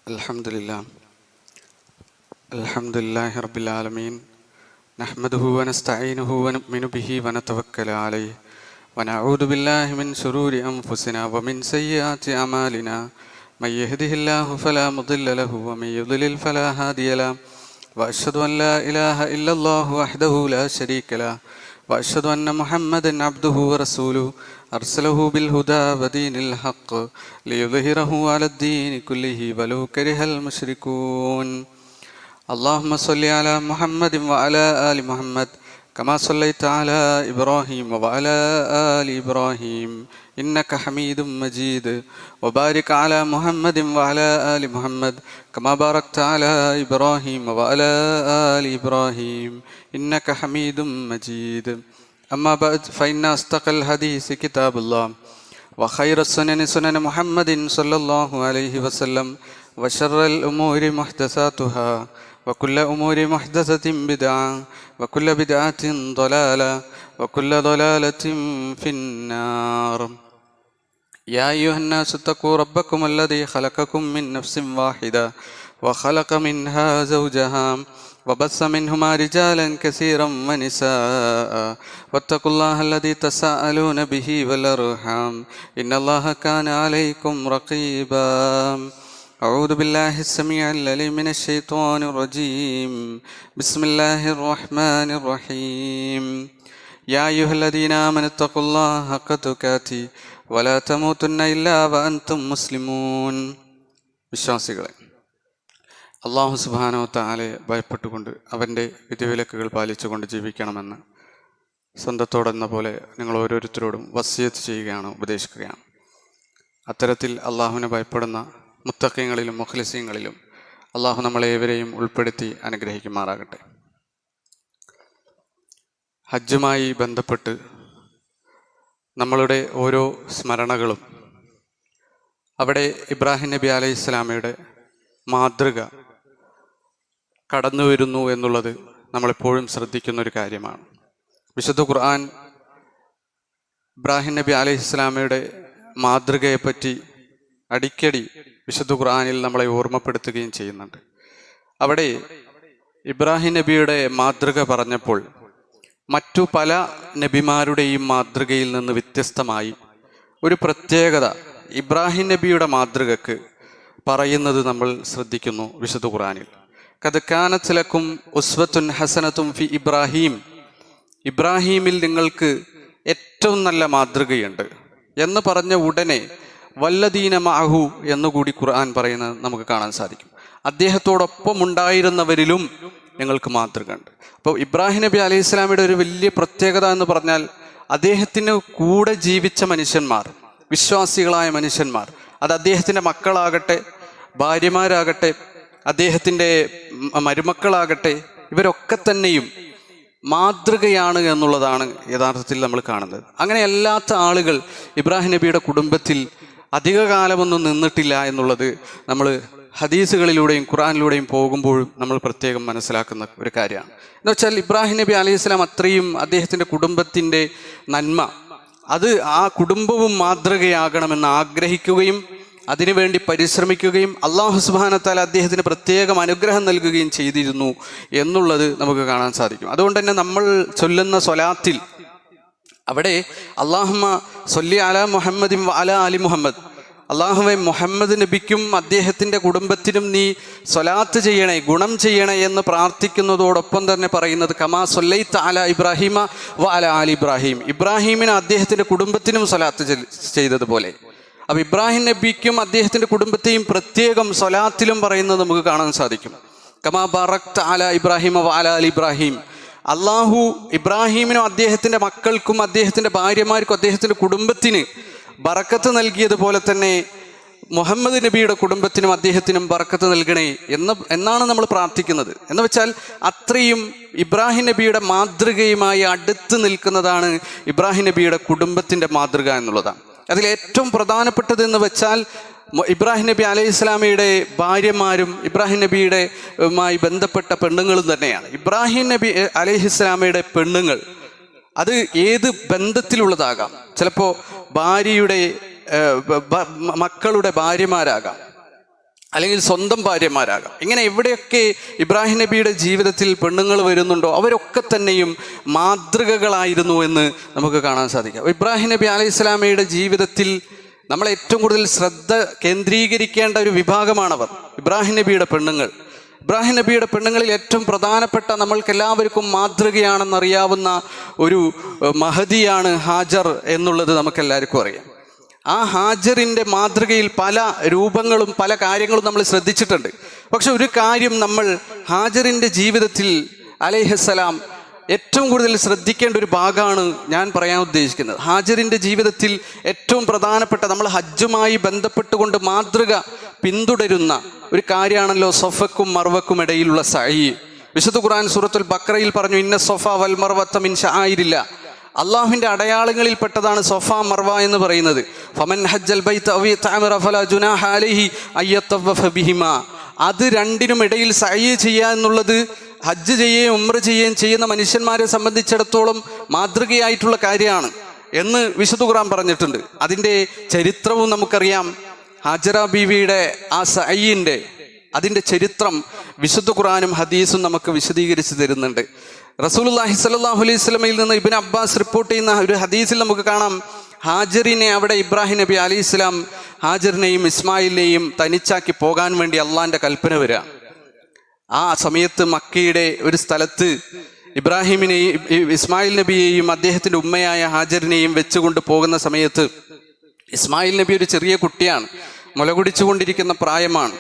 Alhamdulillah. Alhamdulillahi Rabbil Alameen. Nahmaduhu wa nasta'inuhu wa nu'minu bihi wa natawakkalu alayhi. Wa na'udhu billahi min shururi anfusina wa min sayyiati a'malina. Man yahdihillahu fala mudilla lahu wa man yudlil fala hadiya lahu. Wa ashhadu an la ilaha illallah wahdahu la sharika lahu. Wa ashhadu anna Muhammadan abduhu wa rasuluhu. أرسله بالهدى ودين الحق ليظهره على الدين كله ولو كره المشركون اللهم صل على محمد وعلى آل محمد كما صليت على إبراهيم وعلى آل إبراهيم إنك حميد مجيد وبارك على محمد وعلى آل محمد كما باركت على إبراهيم وعلى آل إبراهيم إنك حميد مجيد أما بعد فإن أصدق الحديث كتاب الله وخير السنن سنن محمد صلى الله عليه وسلم وشر الأمور محدثاتها وكل أمور محدثة بدعة وكل بدعة ضلالة وكل ضلالة في النار يا أيها الناس اتقوا ربكم الذي خلقكم من نفس واحدة وخلق منها زوجها وبث منهما رجالا كثيرا ونساء واتقوا الله الذي تساءلون به والأرحام إن الله كان عليكم رقيبا أعوذ بالله السميع العليم من الشيطان الرجيم بسم الله الرحمن الرحيم يا أيها الذين آمنوا اتقوا الله حق تقاته ولا تموتن إلا وأنتم مسلمون വിശ്വാസികളെ, അള്ളാഹു സുബ്ഹാനഹു വ തആലയെ ഭയപ്പെട്ടുകൊണ്ട് അവൻ്റെ വിധിവിലക്കുകൾ പാലിച്ചുകൊണ്ട് ജീവിക്കണമെന്ന് സ്വന്തത്തോടെന്ന പോലെ നിങ്ങൾ ഓരോരുത്തരോടും വസിയത്ത് ചെയ്യുകയാണ്, ഉപദേശിക്കുകയാണ്. അത്തരത്തിൽ അള്ളാഹുവിനെ ഭയപ്പെടുന്ന മുത്തഖീങ്ങളിലും മുഖ്ലിസീങ്ങളിലും അള്ളാഹു നമ്മളേവരെയും ഉൾപ്പെടുത്തി അനുഗ്രഹിക്കുമാറാകട്ടെ. ഹജ്ജുമായി ബന്ധപ്പെട്ട് നമ്മളുടെ ഓരോ സ്മരണകളും അവിടെ ഇബ്രാഹിം നബി അലൈഹിസ്സലാമയുടെ മാതൃക കടന്നു വരുന്നു എന്നുള്ളത് നമ്മളെപ്പോഴും ശ്രദ്ധിക്കുന്ന ഒരു കാര്യമാണ്. വിശുദ്ധ ഖുർആൻ ഇബ്രാഹിം നബി അലൈഹിസ്സലാമയുടെ മാതൃകയെപ്പറ്റി അടിക്കടി വിശുദ്ധ ഖുർആനിൽ നമ്മളെ ഓർമ്മപ്പെടുത്തുകയും ചെയ്യുന്നുണ്ട്. അവിടെ ഇബ്രാഹിം നബിയുടെ മാതൃക പറഞ്ഞപ്പോൾ മറ്റു പല നബിമാരുടെയും മാതൃകയിൽ നിന്ന് വ്യത്യസ്തമായി ഒരു പ്രത്യേകത ഇബ്രാഹിം നബിയുടെ മാതൃകക്ക് പറയുന്നത് നമ്മൾ ശ്രദ്ധിക്കുന്നു വിശുദ്ധ ഖുർആനിൽ. ഖദ് കാനത് ലക്കും ഉസ്വത്തുൻ ഹസനത്തുൻ ഫി ഇബ്രാഹിം, ഇബ്രാഹീമിൽ നിങ്ങൾക്ക് ഏറ്റവും നല്ല മാതൃകയുണ്ട് എന്ന് പറഞ്ഞ ഉടനെ വല്ലദീന മഅഹു എന്നുകൂടി ഖുർആൻ പറയുന്നത് നമുക്ക് കാണാൻ സാധിക്കും. അദ്ദേഹത്തോടൊപ്പം ഉണ്ടായിരുന്നവരിലും ഞങ്ങൾക്ക് മാതൃക ഉണ്ട്. അപ്പോൾ ഇബ്രാഹിം നബി അലൈഹി സ്വലാമിയുടെ ഒരു വലിയ പ്രത്യേകത എന്ന് പറഞ്ഞാൽ അദ്ദേഹത്തിന് കൂടെ ജീവിച്ച മനുഷ്യന്മാർ, വിശ്വാസികളായ മനുഷ്യന്മാർ, അത് അദ്ദേഹത്തിൻ്റെ മക്കളാകട്ടെ, ഭാര്യമാരാകട്ടെ, അദ്ദേഹത്തിൻ്റെ മരുമക്കളാകട്ടെ, ഇവരൊക്കെ തന്നെയും മാതൃകയാണ് എന്നുള്ളതാണ് യഥാർത്ഥത്തിൽ നമ്മൾ കാണുന്നത്. അങ്ങനെ അല്ലാത്ത ആളുകൾ ഇബ്രാഹിം നബിയുടെ കുടുംബത്തിൽ അധികകാലമൊന്നും നിന്നിട്ടില്ല എന്നുള്ളത് നമ്മൾ ഹദീസുകളിലൂടെയും ഖുർആനിലൂടെയും പോകുമ്പോഴും നമ്മൾ പ്രത്യേകം മനസ്സിലാക്കുന്ന ഒരു കാര്യമാണ്. എന്ന് വെച്ചാൽ ഇബ്രാഹിം നബി അലൈഹി സ്വലാം അത്രയും അദ്ദേഹത്തിൻ്റെ കുടുംബത്തിൻ്റെ നന്മ, അത് ആ കുടുംബവും മാതൃകയാകണമെന്ന് ആഗ്രഹിക്കുകയും അതിനുവേണ്ടി പരിശ്രമിക്കുകയും അല്ലാഹു സുബ്ഹാനഹു വ തആല അദ്ദേഹത്തിന് പ്രത്യേകം അനുഗ്രഹം നൽകുകയും ചെയ്തിരുന്നു എന്നുള്ളത് നമുക്ക് കാണാൻ സാധിക്കും. അതുകൊണ്ട് തന്നെ നമ്മൾ ചൊല്ലുന്ന സ്വലാത്തിൽ അവിടെ അല്ലാഹുമ്മ സ്വല്ലി അലാ മുഹമ്മദിൻ വ അലാ ആലി മുഹമ്മദ്, അല്ലാഹുവേ മുഹമ്മദ് നബിക്കും അദ്ദേഹത്തിൻ്റെ കുടുംബത്തിനും നീ സ്വലാത്ത് ചെയ്യണേ, ഗുണം ചെയ്യണേ എന്ന് പ്രാർത്ഥിക്കുന്നതോടൊപ്പം തന്നെ പറയുന്നത് കമാ സ്വല്ലൈത അലാ ഇബ്രാഹിമ വ അലാ ആലി ഇബ്രാഹിം, ഇബ്രാഹിമിന് അദ്ദേഹത്തിൻ്റെ കുടുംബത്തിനും സ്വലാത്ത് ചെയ്തതുപോലെ. അപ്പോൾ ഇബ്രാഹിം നബിക്കും അദ്ദേഹത്തിൻ്റെ കുടുംബത്തെയും പ്രത്യേകം സ്വലാത്തിലും പറയുന്നത് നമുക്ക് കാണാൻ സാധിക്കും. കമാ ബറക്ത അലാ ഇബ്രാഹിമ വ അലാ ആലി ഇബ്രാഹിം, അള്ളാഹു ഇബ്രാഹിമിനും അദ്ദേഹത്തിൻ്റെ മക്കൾക്കും അദ്ദേഹത്തിൻ്റെ ഭാര്യമാർക്കും അദ്ദേഹത്തിൻ്റെ കുടുംബത്തിന് ബറക്കത്ത് നൽകിയതുപോലെ തന്നെ മുഹമ്മദ് നബിയുടെ കുടുംബത്തിനും അദ്ദേഹത്തിനും ബറക്കത്ത് നൽകണേ എന്നാണ് നമ്മൾ പ്രാർത്ഥിക്കുന്നത്. എന്ന് വെച്ചാൽ അത്രയും ഇബ്രാഹിം നബിയുടെ മാതൃകയുമായി അടുത്ത് നിൽക്കുന്നതാണ് ഇബ്രാഹിം നബിയുടെ കുടുംബത്തിൻ്റെ മാതൃക എന്നുള്ളതാണ്. അതിലേറ്റവും പ്രധാനപ്പെട്ടത് എന്ന് വെച്ചാൽ ഇബ്രാഹിം നബി അലൈഹി സ്വലാമയുടെ ഭാര്യമാരും ഇബ്രാഹിം നബിയുടെ മായി ബന്ധപ്പെട്ട പെണ്ണുങ്ങളും തന്നെയാണ്. ഇബ്രാഹിം നബി അലൈഹി സ്വലാമയുടെ പെണ്ണുങ്ങൾ അത് ഏത് ബന്ധത്തിലുള്ളതാകാം. ചിലപ്പോൾ ഭാര്യയുടെ മക്കളുടെ ഭാര്യമാരാകാം, അല്ലെങ്കിൽ സ്വന്തം ഭാര്യമാരാകാം. ഇങ്ങനെ എവിടെയൊക്കെ ഇബ്രാഹിം നബിയുടെ ജീവിതത്തിൽ പെണ്ണുങ്ങൾ വരുന്നുണ്ടോ അവരൊക്കെ തന്നെയും മാതൃകകളായിരുന്നു എന്ന് നമുക്ക് കാണാൻ സാധിക്കും. ഇബ്രാഹിം നബി അലൈഹി സ്വലാമയുടെ ജീവിതത്തിൽ നമ്മൾ ഏറ്റവും കൂടുതൽ ശ്രദ്ധ കേന്ദ്രീകരിക്കേണ്ട ഒരു വിഭാഗമാണവർ, ഇബ്രാഹിം നബിയുടെ പെണ്ണുങ്ങൾ. ഇബ്രാഹിം നബിയുടെ പെണ്ണുങ്ങളിൽ ഏറ്റവും പ്രധാനപ്പെട്ട നമ്മൾക്ക് എല്ലാവർക്കും മാതൃകയാണെന്നറിയാവുന്ന ഒരു മഹദിയാണ് ഹാജർ എന്നുള്ളത് നമുക്കെല്ലാവർക്കും അറിയാം. ആ ഹാജറിൻ്റെ മാതൃകയിൽ പല രൂപങ്ങളും പല കാര്യങ്ങളും നമ്മൾ ശ്രദ്ധിച്ചിട്ടുണ്ട്. പക്ഷെ ഒരു കാര്യം നമ്മൾ ഹാജറിൻ്റെ ജീവിതത്തിൽ അലൈഹിസ്സലാം ഏറ്റവും കൂടുതൽ ശ്രദ്ധിക്കേണ്ട ഒരു ഭാഗമാണ് ഞാൻ പറയാൻ ഉദ്ദേശിക്കുന്നത്. ഹാജറിൻ്റെ ജീവിതത്തിൽ ഏറ്റവും പ്രധാനപ്പെട്ട നമ്മൾ ഹജ്ജുമായി ബന്ധപ്പെട്ടുകൊണ്ട് മാതൃക പിന്തുടരുന്ന ഒരു കാര്യമാണല്ലോ സൊഫക്കും മർവക്കും ഇടയിലുള്ള സഅയ്. വിശുദ്ധ ഖുർആൻ സൂറത്തുൽ ബഖറയിൽ പറഞ്ഞു, ഇന്ന സൊഫ വൽ മർവത മിൻ ശആയിരില്ല. അള്ളാഹുവിൻ്റെ അടയാളങ്ങളിൽ പെട്ടതാണ് സൊഫ മർവ എന്ന് പറയുന്നത്. ഫമൻ ഹജ്ജൽ ബൈത അവ തഅമറ ഫലാ ജുനാഹ അലൈഹി അയ്യതവഫ ബിഹിമാ. അത് രണ്ടിനും ഇടയിൽ സഅയ് ചെയ്യുക എന്നുള്ളത് ഹജ്ജ് ചെയ്യുകയും ഉംറ ചെയ്യുകയും ചെയ്യുന്ന മനുഷ്യന്മാരെ സംബന്ധിച്ചിടത്തോളം മാതൃകയായിട്ടുള്ള കാര്യമാണ് എന്ന് വിശുദ്ധ ഖുർആൻ പറഞ്ഞിട്ടുണ്ട്. അതിൻ്റെ ചരിത്രവും നമുക്കറിയാം. ഹാജറ ബീവിയുടെ ആ സഅയിൻ്റെ അതിൻ്റെ ചരിത്രം വിശുദ്ധ ഖുർആനും ഹദീസും നമുക്ക് വിശദീകരിച്ച് തരുന്നുണ്ട്. റസൂലുള്ളാഹി സ്വല്ലല്ലാഹു അലൈഹി വസല്ലമയിൽ നിന്ന് ഇബ്നു അബ്ബാസ് റിപ്പോർട്ട് ചെയ്യുന്ന ഒരു ഹദീസിൽ നമുക്ക് കാണാം, ഹാജറിനെ അവിടെ ഇബ്രാഹിം നബി അലൈഹി സ്വലാം ഹാജറിനെയും ഇസ്മായിലിനെയും തനിച്ചാക്കി പോകാൻ വേണ്ടി അള്ളാഹിൻ്റെ കൽപ്പന വരിക. ആ സമയത്ത് മക്കയുടെ ഒരു സ്ഥലത്ത് ഇബ്രാഹിമിനെയും ഇസ്മായിൽ നബിയെയും അദ്ദേഹത്തിൻ്റെ ഉമ്മയായ ഹാജറിനെയും വെച്ചുകൊണ്ട് പോകുന്ന സമയത്ത് ഇസ്മായിൽ നബി ഒരു ചെറിയ കുട്ടിയാണ്, മുല കുടിച്ചുകൊണ്ടിരിക്കുന്ന പ്രായമാണ്.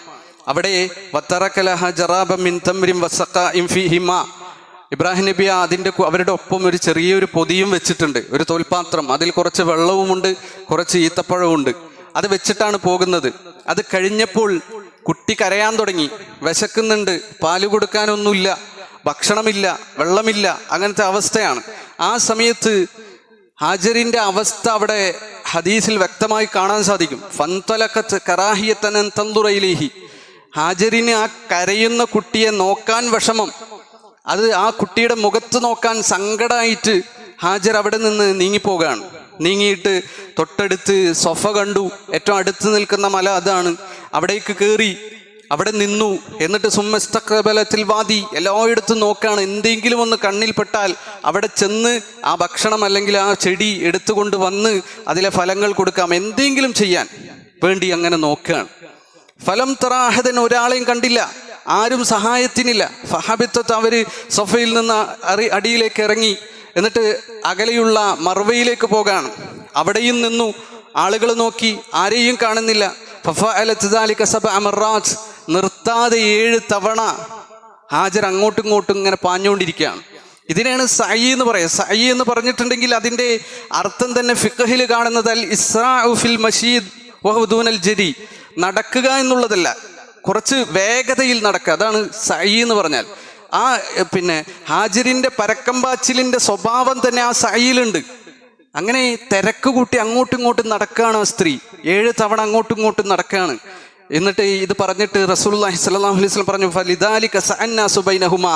അവിടെ വത്തറക്കലഹ ജറാബ മിൻ തംറിൻ വസഖാഇൻ ഫീഹിമാ. ഇബ്രാഹിം നബി അവരുടെ ഒപ്പം ഒരു ചെറിയൊരു പൊതിയും വെച്ചിട്ടുണ്ട്, ഒരു തോൽപാത്രം. അതിൽ കുറച്ച് വെള്ളവുമുണ്ട്, കുറച്ച് ഈത്തപ്പഴവുമുണ്ട്. അത് വെച്ചിട്ടാണ് പോകുന്നത്. അത് കഴിഞ്ഞപ്പോൾ കുട്ടി കരയാൻ തുടങ്ങി, വിശക്കുന്നുണ്ട്, പാല് കൊടുക്കാനൊന്നുമില്ല, ഭക്ഷണമില്ല, വെള്ളമില്ല, അങ്ങനത്തെ അവസ്ഥയാണ്. ആ സമയത്ത് ഹാജറിൻ്റെ അവസ്ഥ അവിടെ ഹദീസിൽ വ്യക്തമായി കാണാൻ സാധിക്കും. ഫന്തലഖത് കറാഹിയതൻ തൻദുറ ഇലൈഹി. ഹാജറിന് ആ കരയുന്ന കുട്ടിയെ നോക്കാൻ വിഷമം, അത് ആ കുട്ടിയുടെ മുഖത്ത് നോക്കാൻ സങ്കടമായിട്ട് ഹാജർ അവിടെ നിന്ന് നീങ്ങിപ്പോകാണ്. നീങ്ങിയിട്ട് തൊട്ടടുത്ത് സൊഫ കണ്ടു, ഏറ്റവും അടുത്ത് നിൽക്കുന്ന മല അതാണ്. അവിടേക്ക് കയറി അവിടെ നിന്നു. എന്നിട്ട് സുമ്മസ്തഖബലത്തിൽ വാദി, എല്ലായിടത്തും നോക്കാണ്. എന്തെങ്കിലും ഒന്ന് കണ്ണിൽപ്പെട്ടാൽ അവിടെ ചെന്ന് ആ ഭക്ഷണം അല്ലെങ്കിൽ ആ ചെടി എടുത്തുകൊണ്ട് വന്ന് അതിലെ ഫലങ്ങൾ കൊടുക്കാം, എന്തെങ്കിലും ചെയ്യാൻ വേണ്ടി അങ്ങനെ നോക്കുകയാണ്. ഫലം തറാഹദൻ, ഒരാളെയും കണ്ടില്ല, ആരും സഹായത്തിനില്ല. ഫഹബിത്തത്ത്, അവർ സൊഫയിൽ നിന്ന് അടിയിലേക്ക് ഇറങ്ങി. എന്നിട്ട് അകലെയുള്ള മർവയിലേക്ക് പോകാണ്. അവിടെയും നിന്നു, ആളുകൾ നോക്കി, ആരെയും കാണുന്നില്ല. ഫഫഅലത് ദാലിക സബ്അ മറാത്ത്, നിർത്താതെ 7 തവണ ഹാജർ അങ്ങോട്ടും ഇങ്ങോട്ടും ഇങ്ങനെ പാഞ്ഞുകൊണ്ടിരിക്കുകയാണ്. ഇതിനെയാണ് സഅയ് എന്ന് പറയുക. സഅയ് എന്ന് പറഞ്ഞിട്ടുണ്ടെങ്കിൽ അതിൻ്റെ അർത്ഥം തന്നെ ഫിഖ്ഹിൽ കാണുന്നത് അൽ ഇസ്റാഉ ഫിൽ മശീദ് വഹുവ ദൂനൽ ജരി, നടക്കുക എന്നുള്ളതല്ല, കുറച്ച് വേഗതയിൽ നടക്കുക, അതാണ് സഅയ് എന്ന് പറഞ്ഞാൽ. ആ ഹാജറിൻ്റെ പരക്കമ്പാച്ചിലിൻ്റെ സ്വഭാവം തന്നെ ആ സഅയിലുണ്ട്. അങ്ങനെ തിരക്ക് കൂട്ടി അങ്ങോട്ടും ഇങ്ങോട്ടും നടക്കുകയാണ് ആ സ്ത്രീ, 7 തവണ അങ്ങോട്ടും ഇങ്ങോട്ടും നടക്കുകയാണ്. എന്നിട്ട് ഇത് പറഞ്ഞിട്ട് റസൂലുള്ളാഹി സ്വല്ലല്ലാഹു അലൈഹി വസല്ലം പറഞ്ഞു, ഫലിദാലിക സഅന്നാസു ബൈനഹുമാ.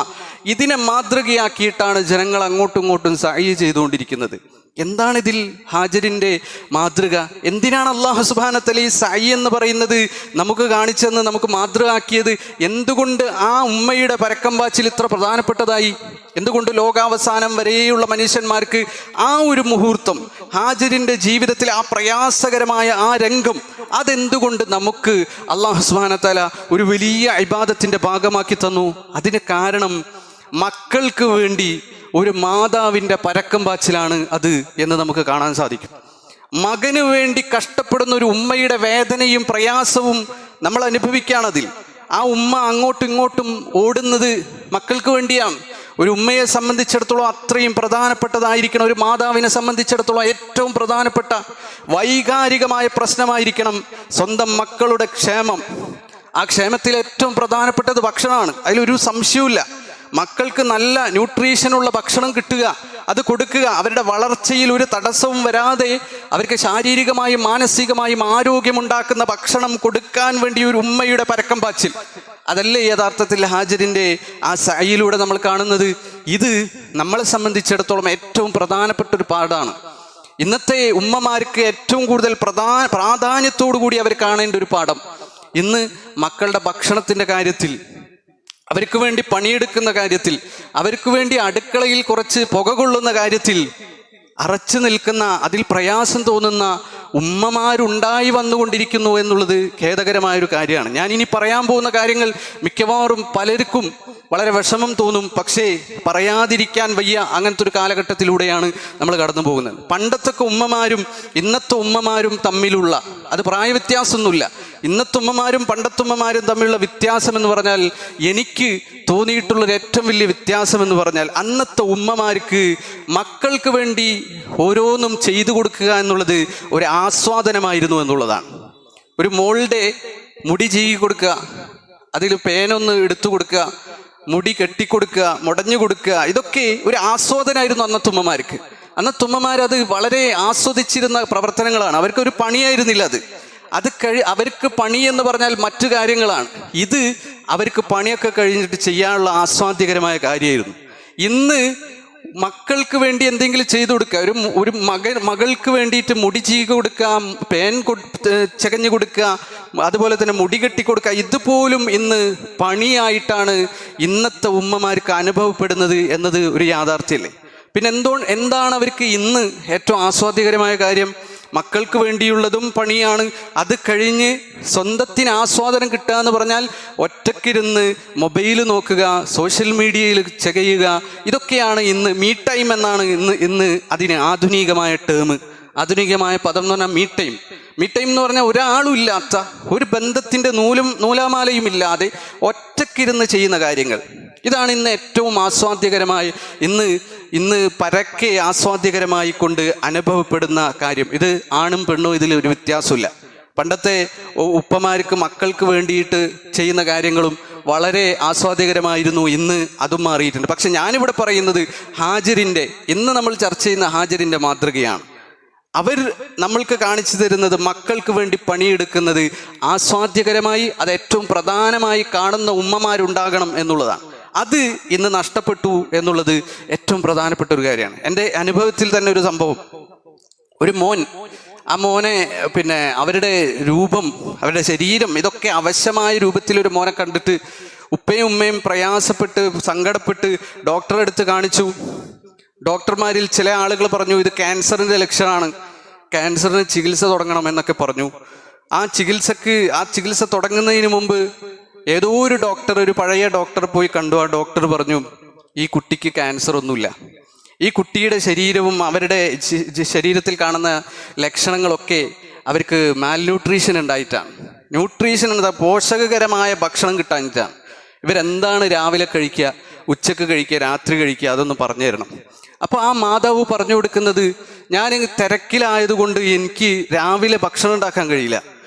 ഇതിനെ മാതൃകയാക്കിയിട്ടാണ് ജനങ്ങൾ അങ്ങോട്ടും ഇങ്ങോട്ടും സഅയ് ചെയ്തുകൊണ്ടിരിക്കുന്നത്. എന്താണ് ഇതിൽ ഹാജറിൻ്റെ മാതൃക? എന്തിനാണ് അല്ലാഹു സുബ്ഹാനഹു വ തആല ഈ സഅയ് എന്ന് പറയുന്നത് നമുക്ക് കാണിച്ചെന്ന്, നമുക്ക് മാതൃകയാക്കിയത്? എന്തുകൊണ്ട് ആ ഉമ്മയുടെ പരക്കമ്പാച്ചിൽ ഇത്ര പ്രധാനപ്പെട്ടതായി? എന്തുകൊണ്ട് ലോകാവസാനം വരെയുള്ള മനുഷ്യന്മാർക്ക് ആ ഒരു മുഹൂർത്തം, ഹാജറിൻ്റെ ജീവിതത്തിൽ ആ പ്രയാസകരമായ ആ രംഗം, അതെന്തുകൊണ്ട് നമുക്ക് അല്ലാഹു സുബ്ഹാനഹു വ തആല ഒരു വലിയ ഇബാദത്തിൻ്റെ ഭാഗമാക്കി തന്നു? അതിന് കാരണം മക്കൾക്ക് വേണ്ടി ഒരു മാതാവിൻ്റെ പരക്കം പാച്ചിലാണ് അത് എന്ന് നമുക്ക് കാണാൻ സാധിക്കും. മകന് വേണ്ടി കഷ്ടപ്പെടുന്ന ഒരു ഉമ്മയുടെ വേദനയും പ്രയാസവും നമ്മൾ അനുഭവിക്കുകയാണതിൽ. ആ ഉമ്മ അങ്ങോട്ടും ഇങ്ങോട്ടും ഓടുന്നത് മക്കൾക്ക് വേണ്ടിയാണ്. ഒരു ഉമ്മയെ സംബന്ധിച്ചിടത്തോളം അത്രയും പ്രധാനപ്പെട്ടതായിരിക്കണം, ഒരു മാതാവിനെ സംബന്ധിച്ചിടത്തോളം ഏറ്റവും പ്രധാനപ്പെട്ട വൈകാരികമായ പ്രശ്നമായിരിക്കണം സ്വന്തം മക്കളുടെ ക്ഷേമം. ആ ക്ഷേമത്തിൽ ഏറ്റവും പ്രധാനപ്പെട്ടത് ഭക്ഷണമാണ്, അതിലൊരു സംശയവുമില്ല. മക്കൾക്ക് നല്ല ന്യൂട്രീഷനുള്ള ഭക്ഷണം കിട്ടുക, അത് കൊടുക്കുക, അവരുടെ വളർച്ചയിൽ ഒരു തടസ്സവും വരാതെ അവർക്ക് ശാരീരികമായും മാനസികമായും ആരോഗ്യമുണ്ടാക്കുന്ന ഭക്ഷണം കൊടുക്കാൻ വേണ്ടി ഒരു ഉമ്മയുടെ പരക്കം പാച്ചിൽ, അതല്ലേ യഥാർത്ഥത്തിൽ ഹാജറിൻ്റെ ആ സഅയിലൂടെ നമ്മൾ കാണുന്നത്. ഇത് നമ്മളെ സംബന്ധിച്ചിടത്തോളം ഏറ്റവും പ്രധാനപ്പെട്ട ഒരു പാഠാണ്. ഇന്നത്തെ ഉമ്മമാർക്ക് ഏറ്റവും കൂടുതൽ പ്രാധാന്യത്തോടു കൂടി അവർ കാണേണ്ട ഒരു പാഠം. ഇന്ന് മക്കളുടെ ഭക്ഷണത്തിൻ്റെ കാര്യത്തിൽ, അവർക്ക് വേണ്ടി പണിയെടുക്കുന്ന കാര്യത്തിൽ, അവർക്ക് വേണ്ടി അടുക്കളയിൽ കുറച്ച് പുക കൊള്ളുന്ന കാര്യത്തിൽ അറച്ചു നിൽക്കുന്ന, അതിൽ പ്രയാസം തോന്നുന്ന ഉമ്മമാരുണ്ടായി വന്നുകൊണ്ടിരിക്കുന്നു എന്നുള്ളത് ഖേദകരമായൊരു കാര്യമാണ്. ഞാൻ ഇനി പറയാൻ പോകുന്ന കാര്യങ്ങൾ മിക്കവാറും പലർക്കും വളരെ വിഷമം തോന്നും. പക്ഷേ പറയാതിരിക്കാൻ വയ്യ. അങ്ങനത്തെ ഒരു കാലഘട്ടത്തിലൂടെയാണ് നമ്മൾ കടന്നു പോകുന്നത്. പണ്ടത്തെ ഉമ്മമാരും ഇന്നത്തെ ഉമ്മമാരും തമ്മിലുള്ള, അത് പ്രായവ്യത്യാസമൊന്നുമില്ല, ഇന്നത്തെ ഉമ്മമാരും പണ്ടത്തെ ഉമ്മമാരും തമ്മിലുള്ള വ്യത്യാസം എന്ന് പറഞ്ഞാൽ, എനിക്ക് തോന്നിയിട്ടുള്ളൊരു ഏറ്റവും വലിയ വ്യത്യാസം എന്ന് പറഞ്ഞാൽ, അന്നത്തെ ഉമ്മമാർക്ക് മക്കൾക്ക് വേണ്ടി ഓരോന്നും ചെയ്തു കൊടുക്കുക എന്നുള്ളത് ഒരു ആസ്വാദനമായിരുന്നു എന്നുള്ളതാണ്. ഒരു മോളുടെ മുടി ചീകി കൊടുക്കുക, അതിൽ പേനൊന്ന് എടുത്തു കൊടുക്കുക, മുടി കെട്ടിക്കൊടുക്കുക, മുടഞ്ഞു കൊടുക്കുക, ഇതൊക്കെ ഒരു ആസ്വാദനമായിരുന്നു അന്നത്തെ ഉമ്മമാർക്ക്. അന്നത്തെ ഉമ്മമാരത് വളരെ ആസ്വദിച്ചിരുന്ന പ്രവർത്തനങ്ങളാണ്. അവർക്കൊരു പണിയായിരുന്നില്ല അത് അവർക്ക് പണി എന്ന് പറഞ്ഞാൽ മറ്റു കാര്യങ്ങളാണ്. ഇത് അവർക്ക് പണിയൊക്കെ കഴിഞ്ഞിട്ട് ചെയ്യാനുള്ള ആസ്വാദ്യകരമായ കാര്യമായിരുന്നു. ഇന്ന് മക്കൾക്ക് വേണ്ടി എന്തെങ്കിലും ചെയ്തു കൊടുക്കുക, ഒരു മകൾക്ക് വേണ്ടിയിട്ട് മുടി ചീക കൊടുക്കുക, പേൻ ചകഞ്ഞു കൊടുക്കുക, അതുപോലെ തന്നെ മുടി കെട്ടി കൊടുക്കുക, ഇതുപോലും ഇന്ന് പണിയായിട്ടാണ് ഇന്നത്തെ ഉമ്മമാർക്ക് അനുഭവപ്പെടുന്നത് എന്നത് ഒരു യാഥാർത്ഥ്യമല്ലേ. പിന്നെ എന്താണ് അവർക്ക് ഇന്ന് ഏറ്റവും ആസ്വാദ്യകരമായ കാര്യം? മക്കൾക്ക് വേണ്ടിയുള്ളതും പണിയാണ്. അത് കഴിഞ്ഞ് സ്വന്തത്തിന് ആസ്വാദനം കിട്ടുക എന്ന് പറഞ്ഞാൽ ഒറ്റക്കിരുന്ന് മൊബൈൽ നോക്കുക, സോഷ്യൽ മീഡിയയിൽ ചകയുക, ഇതൊക്കെയാണ് ഇന്ന് മീ ടൈം എന്നാണ് ഇന്ന് അതിന് ആധുനികമായ ടേം, ആധുനികമായ പദം എന്ന് പറഞ്ഞാൽ മീ ടൈം. മീ ടൈം എന്ന് പറഞ്ഞാൽ ഒരാളും ഇല്ലാത്ത, ഒരു ബന്ധത്തിൻ്റെ നൂലാമാലയും ഇല്ലാതെ ഒറ്റക്കിരുന്ന് ചെയ്യുന്ന കാര്യങ്ങൾ. ഇതാണ് ഇന്ന് ഏറ്റവും ആസ്വാദ്യകരമായി, ഇന്ന് പരക്കെ ആസ്വാദ്യകരമായി കൊണ്ട് അനുഭവപ്പെടുന്ന കാര്യം. ഇത് ആണും പെണ്ണും ഇതിൽ ഒരു വ്യത്യാസമില്ല. പണ്ടത്തെ ഉപ്പമാർക്ക് മക്കൾക്ക് വേണ്ടിയിട്ട് ചെയ്യുന്ന കാര്യങ്ങളും വളരെ ആസ്വാദ്യകരമായിരുന്നു. ഇന്ന് അതും മാറിയിട്ടുണ്ട്. പക്ഷെ ഞാനിവിടെ പറയുന്നത് ഹാജറിൻ്റെ, ഇന്ന് നമ്മൾ ചർച്ച ചെയ്യുന്ന ഹാജറിൻ്റെ മാതൃകയാണ്. അവർ നമ്മൾക്ക് കാണിച്ചു തരുന്നത് മക്കൾക്ക് വേണ്ടി പണിയെടുക്കുന്നത് ആസ്വാദ്യകരമായി, അത് ഏറ്റവും പ്രധാനമായി കാണുന്ന ഉമ്മമാരുണ്ടാകണം എന്നുള്ളതാണ്. അത് ഇന്ന് നഷ്ടപ്പെട്ടു എന്നുള്ളത് ഏറ്റവും പ്രധാനപ്പെട്ട ഒരു കാര്യമാണ്. എൻ്റെ അനുഭവത്തിൽ തന്നെ ഒരു സംഭവം, ഒരു മോൻ, ആ മോനെ അവരുടെ രൂപം, അവരുടെ ശരീരം, ഇതൊക്കെ അവശ്യമായ രൂപത്തിൽ ഒരു മോനെ കണ്ടിട്ട് ഉപ്പയും ഉമ്മയും പ്രയാസപ്പെട്ട് സങ്കടപ്പെട്ട് ഡോക്ടറെ അടുത്ത് കാണിച്ചു. ഡോക്ടർമാരിൽ ചില ആളുകൾ പറഞ്ഞു ഇത് ക്യാൻസറിൻ്റെ ലക്ഷണമാണ്, ക്യാൻസറിന് ചികിത്സ തുടങ്ങണം എന്നൊക്കെ പറഞ്ഞു. ആ ചികിത്സ തുടങ്ങുന്നതിന് മുമ്പ് ഏതോ ഒരു ഡോക്ടർ, ഒരു പഴയ ഡോക്ടർ പോയി കണ്ടു. ആ ഡോക്ടർ പറഞ്ഞു ഈ കുട്ടിക്ക് ക്യാൻസർ ഒന്നുമില്ല, ഈ കുട്ടിയുടെ ശരീരവും അവരുടെ ശരീരത്തിൽ കാണുന്ന ലക്ഷണങ്ങളൊക്കെ അവർക്ക് മാൽന്യൂട്രീഷൻ ഉണ്ടായിട്ടാണ്. ന്യൂട്രീഷൻ എന്താ? പോഷകകരമായ ഭക്ഷണം കിട്ടാനിട്ടാണ്. ഇവരെന്താണ് രാവിലെ കഴിക്കുക, ഉച്ചക്ക് കഴിക്കുക, രാത്രി കഴിക്കുക, അതൊന്ന് പറഞ്ഞു തരണം. അപ്പോൾ ആ മാതാവ് പറഞ്ഞു കൊടുക്കുന്നത്, ഞാൻ തിരക്കിലായതുകൊണ്ട് എനിക്ക് രാവിലെ ഭക്ഷണം ഉണ്ടാക്കാൻ കഴിയില്ല,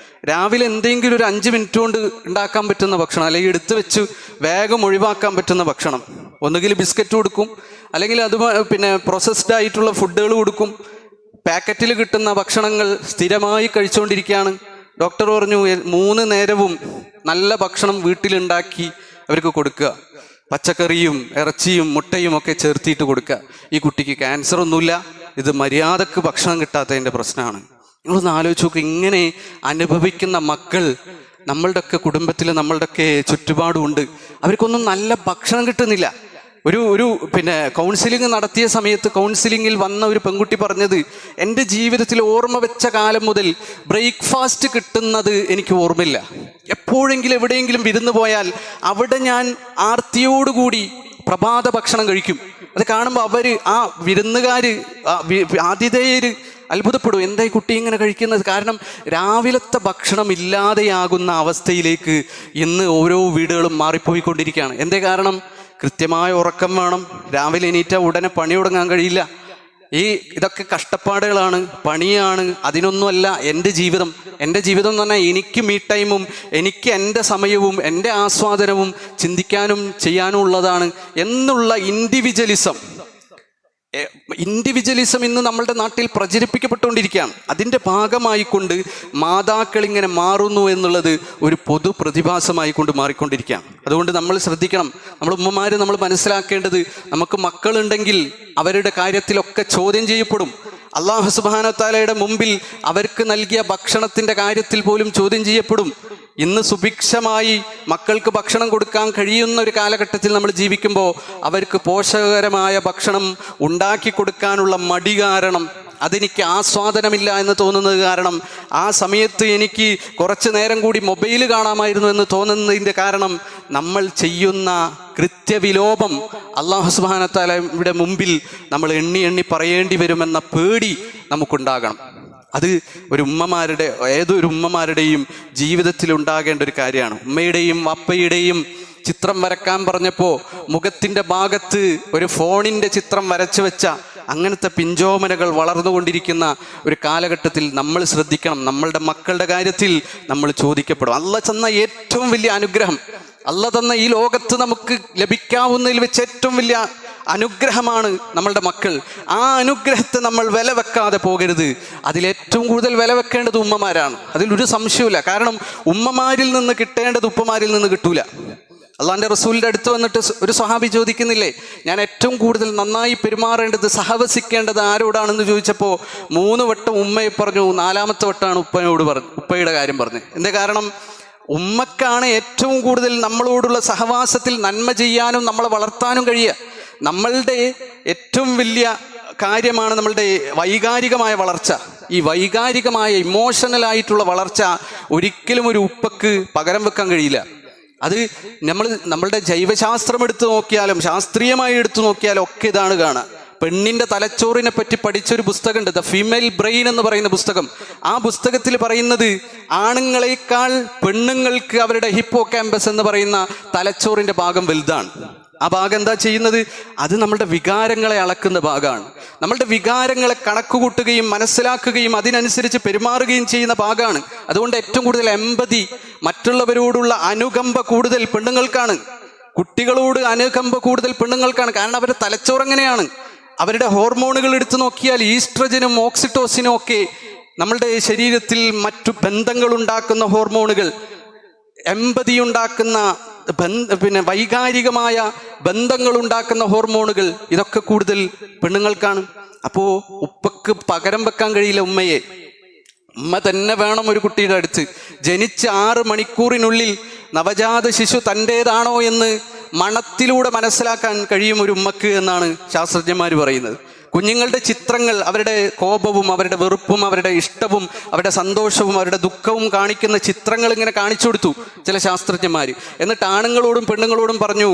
രാവിലെ എന്തെങ്കിലും ഒരു 5 മിനിറ്റ് കൊണ്ട് ഉണ്ടാക്കാൻ പറ്റുന്ന ഭക്ഷണം, അല്ലെങ്കിൽ എടുത്തു വെച്ച് വേഗം ഒഴിവാക്കാൻ പറ്റുന്ന ഭക്ഷണം, ഒന്നുകിൽ ബിസ്ക്കറ്റ് കൊടുക്കും, അല്ലെങ്കിൽ അത് പ്രോസസ്ഡ് ആയിട്ടുള്ള ഫുഡുകൾ കൊടുക്കും. പാക്കറ്റിൽ കിട്ടുന്ന ഭക്ഷണങ്ങൾ സ്ഥിരമായി കഴിച്ചുകൊണ്ടിരിക്കുകയാണ്. ഡോക്ടർ പറഞ്ഞു 3 നേരവും നല്ല ഭക്ഷണം വീട്ടിലുണ്ടാക്കി അവർക്ക് കൊടുക്കുക, പച്ചക്കറിയും ഇറച്ചിയും മുട്ടയും ഒക്കെ ചേർത്തിയിട്ട് കൊടുക്കുക. ഈ കുട്ടിക്ക് ക്യാൻസർ ഒന്നുമില്ല, ഇത് മര്യാദക്ക് ഭക്ഷണം കിട്ടാത്തതിൻ്റെ പ്രശ്നമാണ്. നിങ്ങളൊന്ന് ആലോചിച്ച് നോക്കുക. ഇങ്ങനെ അനുഭവിക്കുന്ന മക്കൾ നമ്മളുടെയൊക്കെ കുടുംബത്തിൽ, നമ്മളുടെയൊക്കെ ചുറ്റുപാടുമുണ്ട്. അവർക്കൊന്നും നല്ല ഭക്ഷണം കിട്ടുന്നില്ല. ഒരു കൗൺസിലിംഗ് നടത്തിയ സമയത്ത് കൗൺസിലിങ്ങിൽ വന്ന ഒരു പെൺകുട്ടി പറഞ്ഞത്, എൻ്റെ ജീവിതത്തിൽ ഓർമ്മ വെച്ച കാലം മുതൽ ബ്രേക്ക്ഫാസ്റ്റ് കിട്ടുന്നത് എനിക്ക് ഓർമ്മയില്ല. എപ്പോഴെങ്കിലും എവിടെയെങ്കിലും വിരുന്ന് പോയാൽ അവിടെ ഞാൻ ആർത്തിയോടുകൂടി പ്രഭാത ഭക്ഷണം കഴിക്കും. അത് കാണുമ്പോൾ ആ വിരുന്നുകാർ, ആതിഥേയർ അത്ഭുതപ്പെടും, എന്താ ഈ കുട്ടി ഇങ്ങനെ കഴിക്കുന്നത്? കാരണം രാവിലത്തെ ഭക്ഷണം ഇല്ലാതെയാകുന്ന അവസ്ഥയിലേക്ക് ഇന്ന് ഓരോ വീടുകളും മാറിപ്പോയിക്കൊണ്ടിരിക്കുകയാണ്. എന്തേ കാരണം? കൃത്യമായ ഉറക്കം വേണം, രാവിലെ എണീറ്റാൽ ഉടനെ പണി തുടങ്ങാൻ കഴിയില്ല. ഇതൊക്കെ കഷ്ടപ്പാടുകളാണ്, പണിയാണ്. അതിനൊന്നുമല്ല എൻ്റെ ജീവിതം. എൻ്റെ ജീവിതം എന്ന് പറഞ്ഞാൽ എനിക്ക് മീ ടൈമും, എനിക്ക് എൻ്റെ സമയവും എൻ്റെ ആസ്വാദനവും ചിന്തിക്കാനും ചെയ്യാനും ഉള്ളതാണ് എന്നുള്ള ഇൻഡിവിജ്വലിസം ഇന്ന് നമ്മളുടെ നാട്ടിൽ പ്രചരിപ്പിക്കപ്പെട്ടുകൊണ്ടിരിക്കുകയാണ്. അതിൻ്റെ ഭാഗമായിക്കൊണ്ട് മാതാക്കൾ ഇങ്ങനെ മാറുന്നു എന്നുള്ളത് ഒരു പൊതു പ്രതിഭാസമായി കൊണ്ട് മാറിക്കൊണ്ടിരിക്കുകയാണ്. അതുകൊണ്ട് നമ്മൾ ശ്രദ്ധിക്കണം. നമ്മൾ ഉമ്മമാർ നമ്മൾ മനസ്സിലാക്കേണ്ടത്, നമുക്ക് മക്കളുണ്ടെങ്കിൽ അവരുടെ കാര്യത്തിലൊക്കെ ചോദ്യം ചെയ്യപ്പെടും. അല്ലാഹു സുബ്ഹാനഹു വ തആലയുടെ മുമ്പിൽ അവർക്ക് നൽകിയ ഭക്ഷണത്തിൻ്റെ കാര്യത്തിൽ പോലും ചോദ്യം ചെയ്യപ്പെടും. ഇന്ന് സുഭിക്ഷമായി മക്കൾക്ക് ഭക്ഷണം കൊടുക്കാൻ കഴിയുന്ന ഒരു കാലഘട്ടത്തിൽ നമ്മൾ ജീവിക്കുമ്പോൾ അവർക്ക് പോഷകകരമായ ഭക്ഷണം ഉണ്ടാക്കി കൊടുക്കാനുള്ള മടി കാരണം, അതെനിക്ക് ആസ്വാദനമില്ല എന്ന് തോന്നുന്നത് കാരണം, ആ സമയത്ത് എനിക്ക് കുറച്ച് നേരം കൂടി മൊബൈൽ കാണാമായിരുന്നു എന്ന് തോന്നുന്നതിൻ്റെ കാരണം നമ്മൾ ചെയ്യുന്ന കൃത്യവിലോപം അല്ലാഹു സുബ്ഹാനഹു വ തആലയുടെ മുമ്പിൽ നമ്മൾ എണ്ണി എണ്ണി പറയേണ്ടി വരുമെന്ന പേടി നമുക്കുണ്ടാകണം. അത് ഏതൊരു ഉമ്മമാരുടെയും ജീവിതത്തിൽ ഉണ്ടാകേണ്ട ഒരു കാര്യമാണ്. ഉമ്മയുടെയും വാപ്പയുടെയും ചിത്രം വരക്കാൻ പറഞ്ഞപ്പോൾ മുഖത്തിൻ്റെ ഭാഗത്ത് ഒരു ഫോണിൻ്റെ ചിത്രം വരച്ചു വെച്ച അങ്ങനത്തെ പിഞ്ചോമനകൾ വളർന്നുകൊണ്ടിരിക്കുന്ന ഒരു കാലഘട്ടത്തിൽ നമ്മൾ ശ്രദ്ധിക്കണം. നമ്മളുടെ മക്കളുടെ കാര്യത്തിൽ നമ്മൾ ചോദിക്കപ്പെടും. അല്ലാഹ് തന്ന ഏറ്റവും വലിയ അനുഗ്രഹം, അല്ലാഹ് തന്ന ഈ ലോകത്ത് നമുക്ക് ലഭിക്കാവുന്നതിൽ വെച്ച് ഏറ്റവും വലിയ അനുഗ്രഹമാണ് നമ്മളുടെ മക്കൾ. ആ അനുഗ്രഹത്തെ നമ്മൾ വില വെക്കാതെ പോകരുത്. അതിലേറ്റവും കൂടുതൽ വില വെക്കേണ്ടത് ഉമ്മമാരാണ്, അതിലൊരു സംശയമില്ല. കാരണം ഉമ്മമാരിൽ നിന്ന് കിട്ടേണ്ടത് ഉപ്പമാരിൽ നിന്ന് കിട്ടൂല. അള്ളാഹിൻ്റെ റസൂലിൻ്റെ അടുത്ത് വന്നിട്ട് ഒരു സ്വഹാബി ചോദിക്കുന്നില്ലേ, ഞാൻ ഏറ്റവും കൂടുതൽ നന്നായി പെരുമാറേണ്ടത്, സഹവസിക്കേണ്ടത് ആരോടാണെന്ന് ചോദിച്ചപ്പോൾ 3 വട്ടം ഉമ്മയെ പറഞ്ഞു, 4ാമത്തെ വട്ടമാണ് ഉപ്പയുടെ കാര്യം പറഞ്ഞു. എന്താ കാരണം? ഉമ്മക്കാണ് ഏറ്റവും കൂടുതൽ നമ്മളോടുള്ള സഹവാസത്തിൽ നന്മ ചെയ്യാനും നമ്മളെ വളർത്താനും കഴിയുക. നമ്മളുടെ ഏറ്റവും വലിയ കാര്യമാണ് നമ്മളുടെ വൈകാരികമായ വളർച്ച. ഈ വൈകാരികമായ ഇമോഷണലായിട്ടുള്ള വളർച്ച ഒരിക്കലും ഒരു ഉപ്പക്ക് പകരം വെക്കാൻ കഴിയില്ല. അത് നമ്മളുടെ ജൈവശാസ്ത്രം എടുത്തു നോക്കിയാലും ശാസ്ത്രീയമായി എടുത്തു നോക്കിയാലും ഒക്കെ ഇതാണ് കാണുക. പെണ്ണിൻ്റെ തലച്ചോറിനെ പറ്റി പഠിച്ചൊരു പുസ്തകമുണ്ട്, ദ ഫീമെയിൽ ബ്രെയിൻ എന്ന് പറയുന്ന പുസ്തകം. ആ പുസ്തകത്തിൽ പറയുന്നത് ആണുങ്ങളെക്കാൾ പെണ്ണുങ്ങൾക്ക് അവരുടെ ഹിപ്പോ ക്യാമ്പസ് എന്ന് പറയുന്ന തലച്ചോറിൻ്റെ ഭാഗം വലുതാണ്. ആ ഭാഗം എന്താ ചെയ്യുന്നത്? അത് നമ്മളുടെ വികാരങ്ങളെ അളക്കുന്ന ഭാഗമാണ്. നമ്മളുടെ വികാരങ്ങളെ കണക്കുകൂട്ടുകയും മനസ്സിലാക്കുകയും അതിനനുസരിച്ച് പെരുമാറുകയും ചെയ്യുന്ന ഭാഗമാണ്. അതുകൊണ്ട് ഏറ്റവും കൂടുതൽ എമ്പതി, മറ്റുള്ളവരോടുള്ള അനുകമ്പ കൂടുതൽ പെണ്ണുങ്ങൾക്കാണ്. കുട്ടികളോട് അനുകമ്പ കൂടുതൽ പെണ്ണുങ്ങൾക്കാണ്. കാരണം അവരുടെ തലച്ചോറ് എങ്ങനെയാണ്. അവരുടെ ഹോർമോണുകൾ എടുത്തു നോക്കിയാൽ ഈസ്ട്രജനും ഓക്സിറ്റോസിനും ഒക്കെ നമ്മളുടെ ശരീരത്തിൽ മറ്റു ബന്ധങ്ങൾ ഉണ്ടാക്കുന്ന ഹോർമോണുകൾ, എമ്പതി ഉണ്ടാക്കുന്ന വൈകാരികമായ ബന്ധങ്ങൾ ഉണ്ടാക്കുന്ന ഹോർമോണുകൾ, ഇതൊക്കെ കൂടുതൽ പെണ്ണുങ്ങൾക്കാണ്. അപ്പോൾ ഉപ്പക്ക് പകരം വെക്കാൻ കഴിയില്ല ഉമ്മയെ. ഉമ്മ തന്നെ വേണം ഒരു കുട്ടിയുടെ അടുത്ത്. ജനിച്ച 6 മണിക്കൂറിനുള്ളിൽ നവജാത ശിശു തൻ്റേതാണോ എന്ന് മണത്തിലൂടെ മനസ്സിലാക്കാൻ കഴിയും ഒരു ഉമ്മക്ക് എന്നാണ് ശാസ്ത്രജ്ഞന്മാർ പറയുന്നത്. കുഞ്ഞുങ്ങളുടെ ചിത്രങ്ങൾ, അവരുടെ കോപവും അവരുടെ വെറുപ്പും അവരുടെ ഇഷ്ടവും അവരുടെ സന്തോഷവും അവരുടെ ദുഃഖവും കാണിക്കുന്ന ചിത്രങ്ങൾ ഇങ്ങനെ കാണിച്ചു കൊടുത്തു ചില ശാസ്ത്രജ്ഞന്മാർ. എന്നിട്ട് ആണുങ്ങളോടും പെണ്ണുങ്ങളോടും പറഞ്ഞു,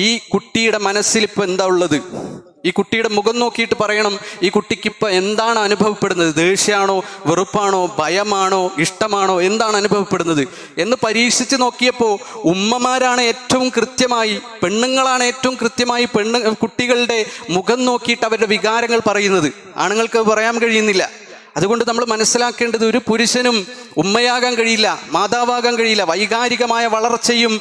ഈ കുട്ടിയുടെ മനസ്സിൽ ഇപ്പം എന്താ ഉള്ളത്, ഈ കുട്ടിയുടെ മുഖം നോക്കിയിട്ട് പറയണം ഈ കുട്ടിക്ക് ഇപ്പം എന്താണ് അനുഭവപ്പെടുന്നത്, ദേഷ്യമാണോ, വെറുപ്പാണോ, ഭയമാണോ, ഇഷ്ടമാണോ, എന്താണ് അനുഭവപ്പെടുന്നത് എന്ന് പരീക്ഷിച്ച് നോക്കിയപ്പോൾ ഉമ്മമാരാണ് ഏറ്റവും കൃത്യമായി, പെണ്ണുങ്ങളാണ് ഏറ്റവും കൃത്യമായി കുട്ടികളുടെ മുഖം നോക്കിയിട്ട് അവരുടെ വികാരങ്ങൾ പറയുന്നത്. ആണുങ്ങൾക്ക് പറയാൻ കഴിയുന്നില്ല. അതുകൊണ്ട് നമ്മൾ മനസ്സിലാക്കേണ്ടത്, ഒരു പുരുഷനും ഉമ്മയാകാൻ കഴിയില്ല, മാതാവാകാൻ കഴിയില്ല. വൈകാരികമായ വളർച്ചയും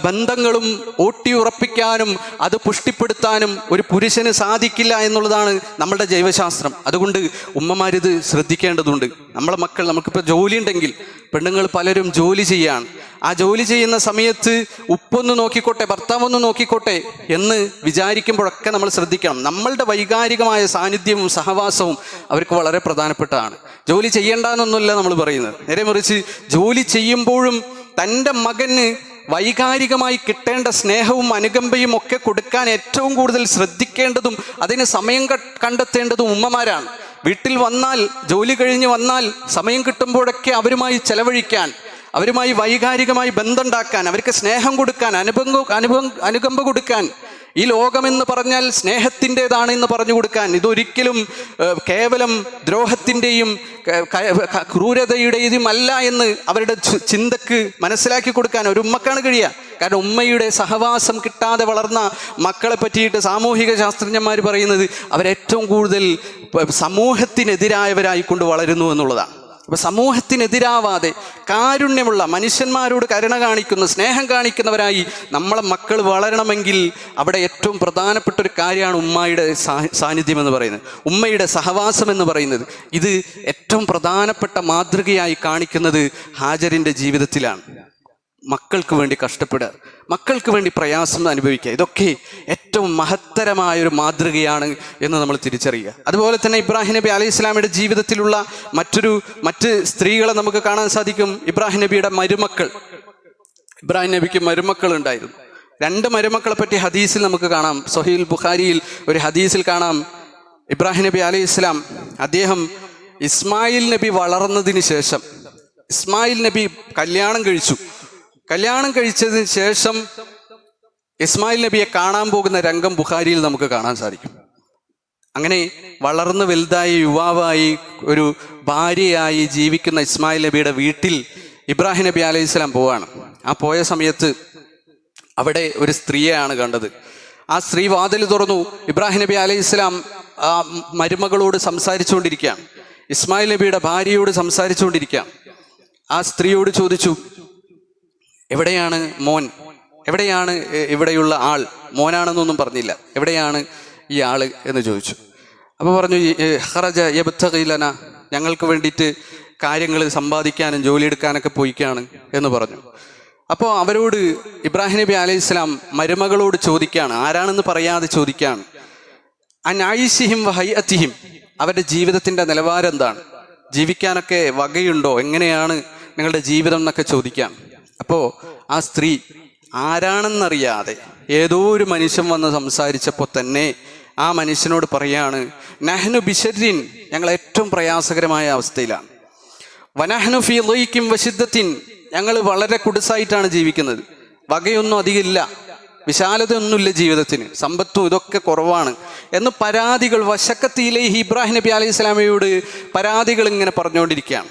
ബന്ധങ്ങളും ഊട്ടിയുറപ്പിക്കാനും അത് പുഷ്ടിപ്പെടുത്താനും ഒരു പുരുഷന് സാധിക്കില്ല എന്നുള്ളതാണ് നമ്മളുടെ ജൈവശാസ്ത്രം. അതുകൊണ്ട് ഉമ്മമാരിത് ശ്രദ്ധിക്കേണ്ടതുണ്ട്. നമ്മളെ മക്കൾ, നമുക്കിപ്പോൾ ജോലി ഉണ്ടെങ്കിൽ പെണ്ണുങ്ങൾ പലരും ജോലി ചെയ്യാണ്. ആ ജോലി ചെയ്യുന്ന സമയത്ത് ഉപ്പൊന്ന് നോക്കിക്കോട്ടെ, ഭർത്താവൊന്ന് നോക്കിക്കോട്ടെ എന്ന് വിചാരിക്കുമ്പോഴൊക്കെ നമ്മൾ ശ്രദ്ധിക്കണം. നമ്മളുടെ വൈകാരികമായ സാന്നിധ്യവും സഹവാസവും അവർക്ക് വളരെ പ്രധാനപ്പെട്ടതാണ്. ജോലി ചെയ്യേണ്ടെന്നൊന്നുമല്ല നമ്മൾ പറയുന്നത്. നേരെ മറിച്ച് ജോലി ചെയ്യുമ്പോഴും തൻ്റെ മകന് വൈകാരികമായി കിട്ടേണ്ട സ്നേഹവും അനുകമ്പയും ഒക്കെ കൊടുക്കാൻ ഏറ്റവും കൂടുതൽ ശ്രദ്ധിക്കേണ്ടതും അതിന് സമയം കണ്ടെത്തേണ്ടതും ഉമ്മമാരാണ്. വീട്ടിൽ വന്നാൽ, ജോലി കഴിഞ്ഞ് വന്നാൽ സമയം കിട്ടുമ്പോഴൊക്കെ അവരുമായി ചെലവഴിക്കാൻ, അവരുമായി വൈകാരികമായി ബന്ധമുണ്ടാക്കാൻ, അവർക്ക് സ്നേഹം കൊടുക്കാൻ, അനുകമ്പ കൊടുക്കാൻ, ഈ ലോകമെന്ന് പറഞ്ഞാൽ സ്നേഹത്തിൻ്റെതാണ് എന്ന് പറഞ്ഞു കൊടുക്കാൻ, ഇതൊരിക്കലും കേവലം ദ്രോഹത്തിൻ്റെയും ക്രൂരതയുടേതും അല്ല എന്ന് അവരുടെ ചിന്തക്ക് മനസ്സിലാക്കി കൊടുക്കാൻ ഒരു ഉമ്മക്കാണ് കഴിയുക. കാരണം ഉമ്മയുടെ സഹവാസം കിട്ടാതെ വളർന്ന മക്കളെ പറ്റിയിട്ട് സാമൂഹിക ശാസ്ത്രജ്ഞന്മാർ പറയുന്നത് അവരേറ്റവും കൂടുതൽ സമൂഹത്തിനെതിരായവരായിക്കൊണ്ട് വളരുന്നു എന്നുള്ളതാണ്. അപ്പോൾ സമൂഹത്തിനെതിരാവാതെ കാരുണ്യമുള്ള, മനുഷ്യന്മാരോട് കരുണ കാണിക്കുന്ന, സ്നേഹം കാണിക്കുന്നവരായി നമ്മളെ മക്കൾ വളരണമെങ്കിൽ അവിടെ ഏറ്റവും പ്രധാനപ്പെട്ട ഒരു കാര്യമാണ് ഉമ്മയുടെ സാന്നിധ്യം എന്ന് പറയുന്നത്, ഉമ്മയുടെ സഹവാസം എന്ന് പറയുന്നത്. ഇത് ഏറ്റവും പ്രധാനപ്പെട്ട മാതൃകയായി കാണിക്കുന്നത് ഹാജറിൻ്റെ ജീവിതത്തിലാണ്. മക്കൾക്ക് വേണ്ടി കഷ്ടപ്പെടുക, മക്കൾക്ക് വേണ്ടി പ്രയാസം അനുഭവിക്കുക, ഇതൊക്കെ ഏറ്റവും മഹത്തരമായൊരു മാതൃകയാണ് എന്ന് നമ്മൾ തിരിച്ചറിയുക. അതുപോലെ തന്നെ ഇബ്രാഹിം നബി അലൈഹി ഇസ്ലാമിയുടെ ജീവിതത്തിലുള്ള മറ്റ് സ്ത്രീകളെ നമുക്ക് കാണാൻ സാധിക്കും. ഇബ്രാഹിം നബിയുടെ മരുമക്കൾ, ഇബ്രാഹിം നബിക്ക് മരുമക്കൾ ഉണ്ടായിരുന്നു. 2 മരുമക്കളെ പറ്റി ഹദീസിൽ നമുക്ക് കാണാം. സ്വഹീൽ ബുഖാരിയിൽ ഒരു ഹദീസിൽ കാണാം, ഇബ്രാഹിം നബി അലൈഹി ഇസ്ലാം അദ്ദേഹം ഇസ്മായിൽ നബി വളർന്നതിന് ശേഷം ഇസ്മായിൽ നബി കല്യാണം കഴിച്ചതിന് ശേഷം ഇസ്മായിൽ നബിയെ കാണാൻ പോകുന്ന രംഗം ബുഖാരിയിൽ നമുക്ക് കാണാൻ സാധിക്കും. അങ്ങനെ വളർന്ന് വലുതായി യുവാവായി ഒരു ഭാര്യയായി ജീവിക്കുന്ന ഇസ്മായിൽ നബിയുടെ വീട്ടിൽ ഇബ്രാഹിം നബി അലൈഹി സ്വലാം പോവാണ്. ആ പോയ സമയത്ത് അവിടെ ഒരു സ്ത്രീയെയാണ് കണ്ടത്. ആ സ്ത്രീ വാതിൽ തുറന്നു. ഇബ്രാഹിം നബി അലൈഹി സ്വലാം ആ മരുമകളോട് സംസാരിച്ചുകൊണ്ടിരിക്കുകയാണ്, ഇസ്മായിൽ നബിയുടെ ഭാര്യയോട് സംസാരിച്ചുകൊണ്ടിരിക്കുകയാണ്. ആ സ്ത്രീയോട് ചോദിച്ചു, എവിടെയാണ് മോൻ, എവിടെയാണ് ഇവിടെയുള്ള ആൾ? മോനാണെന്നൊന്നും പറഞ്ഞില്ല, എവിടെയാണ് ഈ ആള് എന്ന് ചോദിച്ചു. അപ്പോൾ പറഞ്ഞു, ഖറജ യബ്തഗി ലനാ, ഞങ്ങൾക്ക് വേണ്ടിയിട്ട് കാര്യങ്ങൾ സമ്പാദിക്കാനും ജോലിയെടുക്കാനൊക്കെ പോയിക്കാണ് എന്ന് പറഞ്ഞു. അപ്പോൾ അവരോട് ഇബ്രാഹിം നബി അലൈഹി സ്വലാം മരുമകളോട് ചോദിക്കുകയാണ്, ആരാണെന്ന് പറയാതെ ചോദിക്കുകയാണ്, അൻ ആയിഷിഹിം വഹയ്യത്തിഹിം, അവരുടെ ജീവിതത്തിൻ്റെ നിലവാരം എന്താണ്, ജീവിക്കാനൊക്കെ വകയുണ്ടോ, എങ്ങനെയാണ് നിങ്ങളുടെ ജീവിതം എന്നൊക്കെ ചോദിക്കാം. അപ്പോൾ ആ സ്ത്രീ ആരാണെന്നറിയാതെ ഏതോ ഒരു മനുഷ്യൻ വന്ന് സംസാരിച്ചപ്പോൾ തന്നെ ആ മനുഷ്യനോട് പറയാണ്, നഹ്നു ബിശർരിൻ, ഞങ്ങൾ ഏറ്റവും പ്രയാസകരമായ അവസ്ഥയിലാണ്, വനഹ്നു ഫീ ളൈഖിൻ വശിദ്ദത്തിൻ, ഞങ്ങൾ വളരെ കുടുസായിട്ടാണ് ജീവിക്കുന്നത്, വകയൊന്നും അധികമില്ല, വിശാലതയൊന്നുമില്ല ജീവിതത്തിന്, സമ്പത്തും ഇതൊക്കെ കുറവാണ് എന്ന് പരാതികൾ വശക്കത്തിയിലേഹി ഇബ്രാഹിം നബി അലൈഹി സ്വലാമയോട് പരാതികൾ ഇങ്ങനെ പറഞ്ഞുകൊണ്ടിരിക്കുകയാണ്.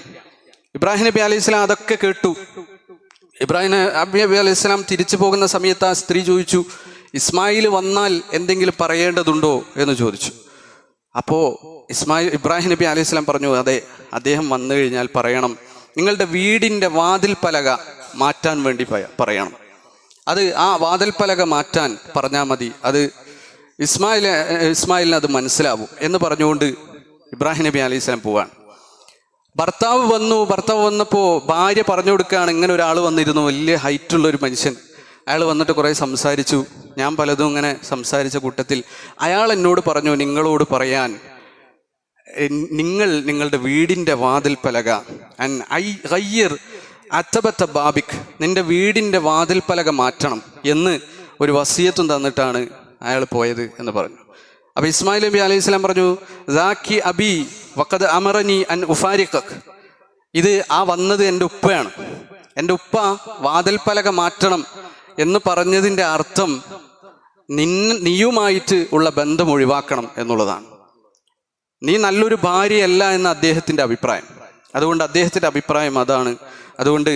ഇബ്രാഹിം നബി അലൈഹി സ്വലാം അതൊക്കെ കേട്ടു. ഇബ്രാഹിം നബി അലൈഹി സ്വലാം തിരിച്ചു പോകുന്ന സമയത്ത് ആ സ്ത്രീ ചോദിച്ചു, ഇസ്മായിൽ വന്നാൽ എന്തെങ്കിലും പറയേണ്ടതുണ്ടോ എന്ന് ചോദിച്ചു. അപ്പോൾ ഇബ്രാഹിം നബി അലൈഹി സ്വലാം പറഞ്ഞു, അതെ, അദ്ദേഹം വന്നു കഴിഞ്ഞാൽ പറയണം, നിങ്ങളുടെ വീടിൻ്റെ വാതിൽ പലക മാറ്റാൻ വേണ്ടി പറയണം. അത് ആ വാതിൽ പലക മാറ്റാൻ പറഞ്ഞാൽ മതി, അത് ഇസ്മായിലിന് അത് മനസ്സിലാവും എന്ന് പറഞ്ഞുകൊണ്ട് ഇബ്രാഹിം നബി അലൈഹി സ്വലാം പോവാണ്. ഭർത്താവ് വന്നപ്പോൾ ഭാര്യ പറഞ്ഞു കൊടുക്കുകയാണ്, ഇങ്ങനെ ഒരാൾ വന്നിരുന്നു, വലിയ ഹൈറ്റുള്ള ഒരു മനുഷ്യൻ, അയാൾ വന്നിട്ട് കുറേ സംസാരിച്ചു, ഞാൻ പലതും ഇങ്ങനെ സംസാരിച്ച കൂട്ടത്തിൽ അയാൾ എന്നോട് പറഞ്ഞു, നിങ്ങളോട് പറയാൻ, നിങ്ങളുടെ വീടിൻ്റെ വാതിൽ പലക അത്തബത്ത ബാബിക്, നിന്റെ വീടിൻ്റെ വാതിൽ പലക മാറ്റണം എന്ന് ഒരു വസിയത്തും തന്നിട്ടാണ് അയാൾ പോയത് എന്ന് പറഞ്ഞു. അപ്പോൾ ഇസ്മായിൽ നബി അലൈഹി സ്വലാം പറഞ്ഞു, ദാക്കി അബി വഖദ് അമറനി അൻ ഉഫാരിഖക്, ഇത് ആ വന്നത് എൻ്റെ ഉപ്പയാണ്, എൻ്റെ ഉപ്പ വാതിൽ പലക മാറ്റണം എന്ന് പറഞ്ഞതിൻ്റെ അർത്ഥം നീയുമായിട്ട് ഉള്ള ബന്ധം ഒഴിവാക്കണം എന്നുള്ളതാണ്. നീ നല്ലൊരു ഭാര്യയല്ല എന്ന അദ്ദേഹത്തിൻ്റെ അഭിപ്രായം. അതുകൊണ്ട് അദ്ദേഹത്തിൻ്റെ അഭിപ്രായം അതാണ്. അതുകൊണ്ട്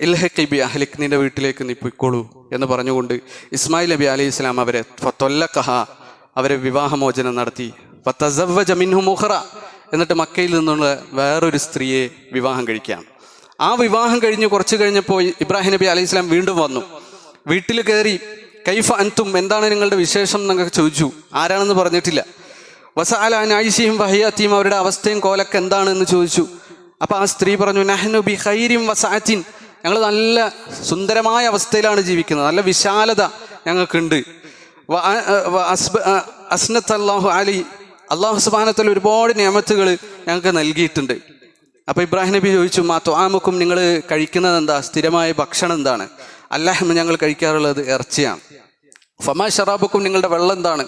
ഇൽഹഖി ബി അഹ്ലിക്, നിന്റെ വീട്ടിലേക്ക് നീ പൊയ്ക്കോളൂ എന്ന് പറഞ്ഞുകൊണ്ട് ഇസ്മായിൽ നബി അലൈഹി സ്വലാം അവരെ ഫതൊല്ലഖഹ, അവരെ വിവാഹമോചനം നടത്തി. ഫതസവ്വജ മിൻഹു മുഖറ, എന്നിട്ട് മക്കയിൽ നിന്നുള്ള വേറൊരു സ്ത്രീയെ വിവാഹം കഴിക്കുകയാണ്. ആ വിവാഹം കഴിഞ്ഞ് കുറച്ച് കഴിഞ്ഞപ്പോൾ ഇബ്രാഹിം നബി അലൈഹി സ്വലാം വീണ്ടും വന്നു. വീട്ടിൽ കയറി, കൈഫ അൻതും, എന്താണ് നിങ്ങളുടെ വിശേഷം എന്നൊക്കെ ചോദിച്ചു. ആരാണെന്ന് പറഞ്ഞിട്ടില്ല. വസഅല അൻ ആയിഷിഹിം വഹയ്യാത്തിഹിം, അവരുടെ അവസ്ഥയും കോലൊക്കെ എന്താണെന്ന് ചോദിച്ചു. അപ്പോൾ ആ സ്ത്രീ പറഞ്ഞു, നഹ്നു ബി ഖൈരിൻ വസഅത്തിൻ, ഞങ്ങൾ നല്ല സുന്ദരമായ അവസ്ഥയിലാണ് ജീവിക്കുന്നത്, നല്ല വിശാലത ഞങ്ങൾക്കുണ്ട്. അസ്നത്ത് അല്ലാഹു അലി, അള്ളാഹു സുബ്ഹാനഹു വ തആല ഒരുപാട് നിഅമത്തുകൾ ഞങ്ങൾക്ക് നൽകിയിട്ടുണ്ട്. അപ്പോൾ ഇബ്രാഹിം നബി ചോദിച്ചു, മാ തുആമുക്കും, നിങ്ങൾ കഴിക്കുന്നത് എന്താ, സ്ഥിരമായ ഭക്ഷണം എന്താണ്? അല്ലാഹ്, ഞങ്ങൾ കഴിക്കാറുള്ളത് ഇറച്ചിയാണ്. ഫമാ ശറാബുക്കും, നിങ്ങളുടെ വെള്ളം എന്താണ്?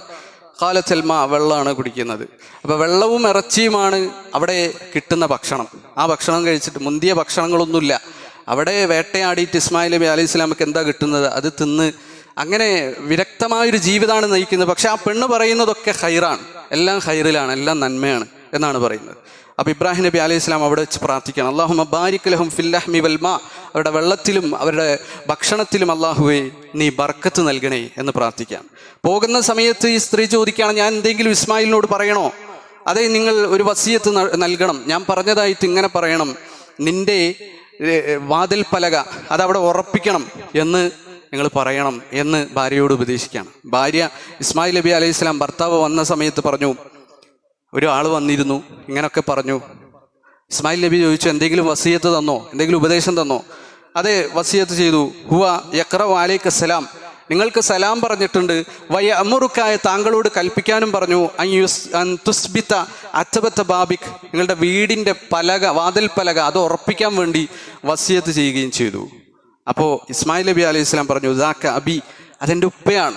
ഖാലത്തുൽ മാ, വെള്ളമാണ് കുടിക്കുന്നത്. അപ്പോൾ വെള്ളവും ഇറച്ചിയുമാണ് അവിടെ കിട്ടുന്ന ഭക്ഷണം. ആ ഭക്ഷണം കഴിച്ചിട്ട് മുന്തിയ ഭക്ഷണങ്ങളൊന്നുമില്ല. അവിടെ വേട്ടയാടിയിട്ട് ഇസ്മായിൽ നബി അലൈഹി സ്വലാമക്ക് എന്താ കിട്ടുന്നത് അത് തിന്ന് അങ്ങനെ വിരക്തമായൊരു ജീവിതമാണ് നയിക്കുന്നത്. പക്ഷെ ആ പെണ്ണ് പറയുന്നതൊക്കെ ഖൈറാണ്, എല്ലാം ഖൈറിലാണ്, എല്ലാം നന്മയാണ് എന്നാണ് പറയുന്നത്. അപ്പോൾ ഇബ്രാഹിം നബി അലൈഹി സ്വലാം അവിടെ വെച്ച് പ്രാർത്ഥിക്കണം, അല്ലാഹുമ്മ ബാരിക് ലഹും ഫിൽ ലഹ്മി വൽ മാ, അവരുടെ വെള്ളത്തിലും അവരുടെ ഭക്ഷണത്തിലും അല്ലാഹുവേ നീ ബർക്കത്ത് നൽകണേ എന്ന് പ്രാർത്ഥിക്കാം. പോകുന്ന സമയത്ത് ഈ സ്ത്രീ ചോദിക്കുകയാണ്, ഞാൻ എന്തെങ്കിലും ഇസ്മായിലിനോട് പറയണോ? അതെ, നിങ്ങൾ ഒരു വസിയത്ത് നൽകണം, ഞാൻ പറഞ്ഞതായിട്ട് ഇങ്ങനെ പറയണം, നിന്റെ വാതിൽ പലക അതവിടെ ഉറപ്പിക്കണം എന്ന് നിങ്ങൾ പറയണം എന്ന് ഭാര്യയോട് ഉപദേശിക്കുകയാണ്. ഭാര്യ ഇസ്മായിൽ നബി അലൈഹി സ്വലാം ഭർത്താവ് വന്ന സമയത്ത് പറഞ്ഞു, ഒരാൾ വന്നിരുന്നു, ഇങ്ങനൊക്കെ പറഞ്ഞു. ഇസ്മായിൽ നബി ചോദിച്ചു, എന്തെങ്കിലും വസിയത്ത് തന്നോ, എന്തെങ്കിലും ഉപദേശം തന്നോ? അതെ, വസിയത്ത് ചെയ്തു. ഹുവ യഖ്റഉ അലൈക സലാം, നിങ്ങൾക്ക് സലാം പറഞ്ഞിട്ടുണ്ട്. വയ അമുറുക്കായ, താങ്കളോട് കൽപ്പിക്കാനും പറഞ്ഞു. അൻ തുസ്ബിത അത്തബത്ത ബാബിക്, നിങ്ങളുടെ വീടിൻ്റെ പലക വാതിൽ പലക അത് ഉറപ്പിക്കാൻ വേണ്ടി വസിയത്ത് ചെയ്യുകയും ചെയ്തു. അപ്പോൾ ഇസ്മായിൽ നബി അലൈഹി സ്വലാം പറഞ്ഞു, ദാക അബി, അതെൻ്റെ ഉപ്പയാണ്.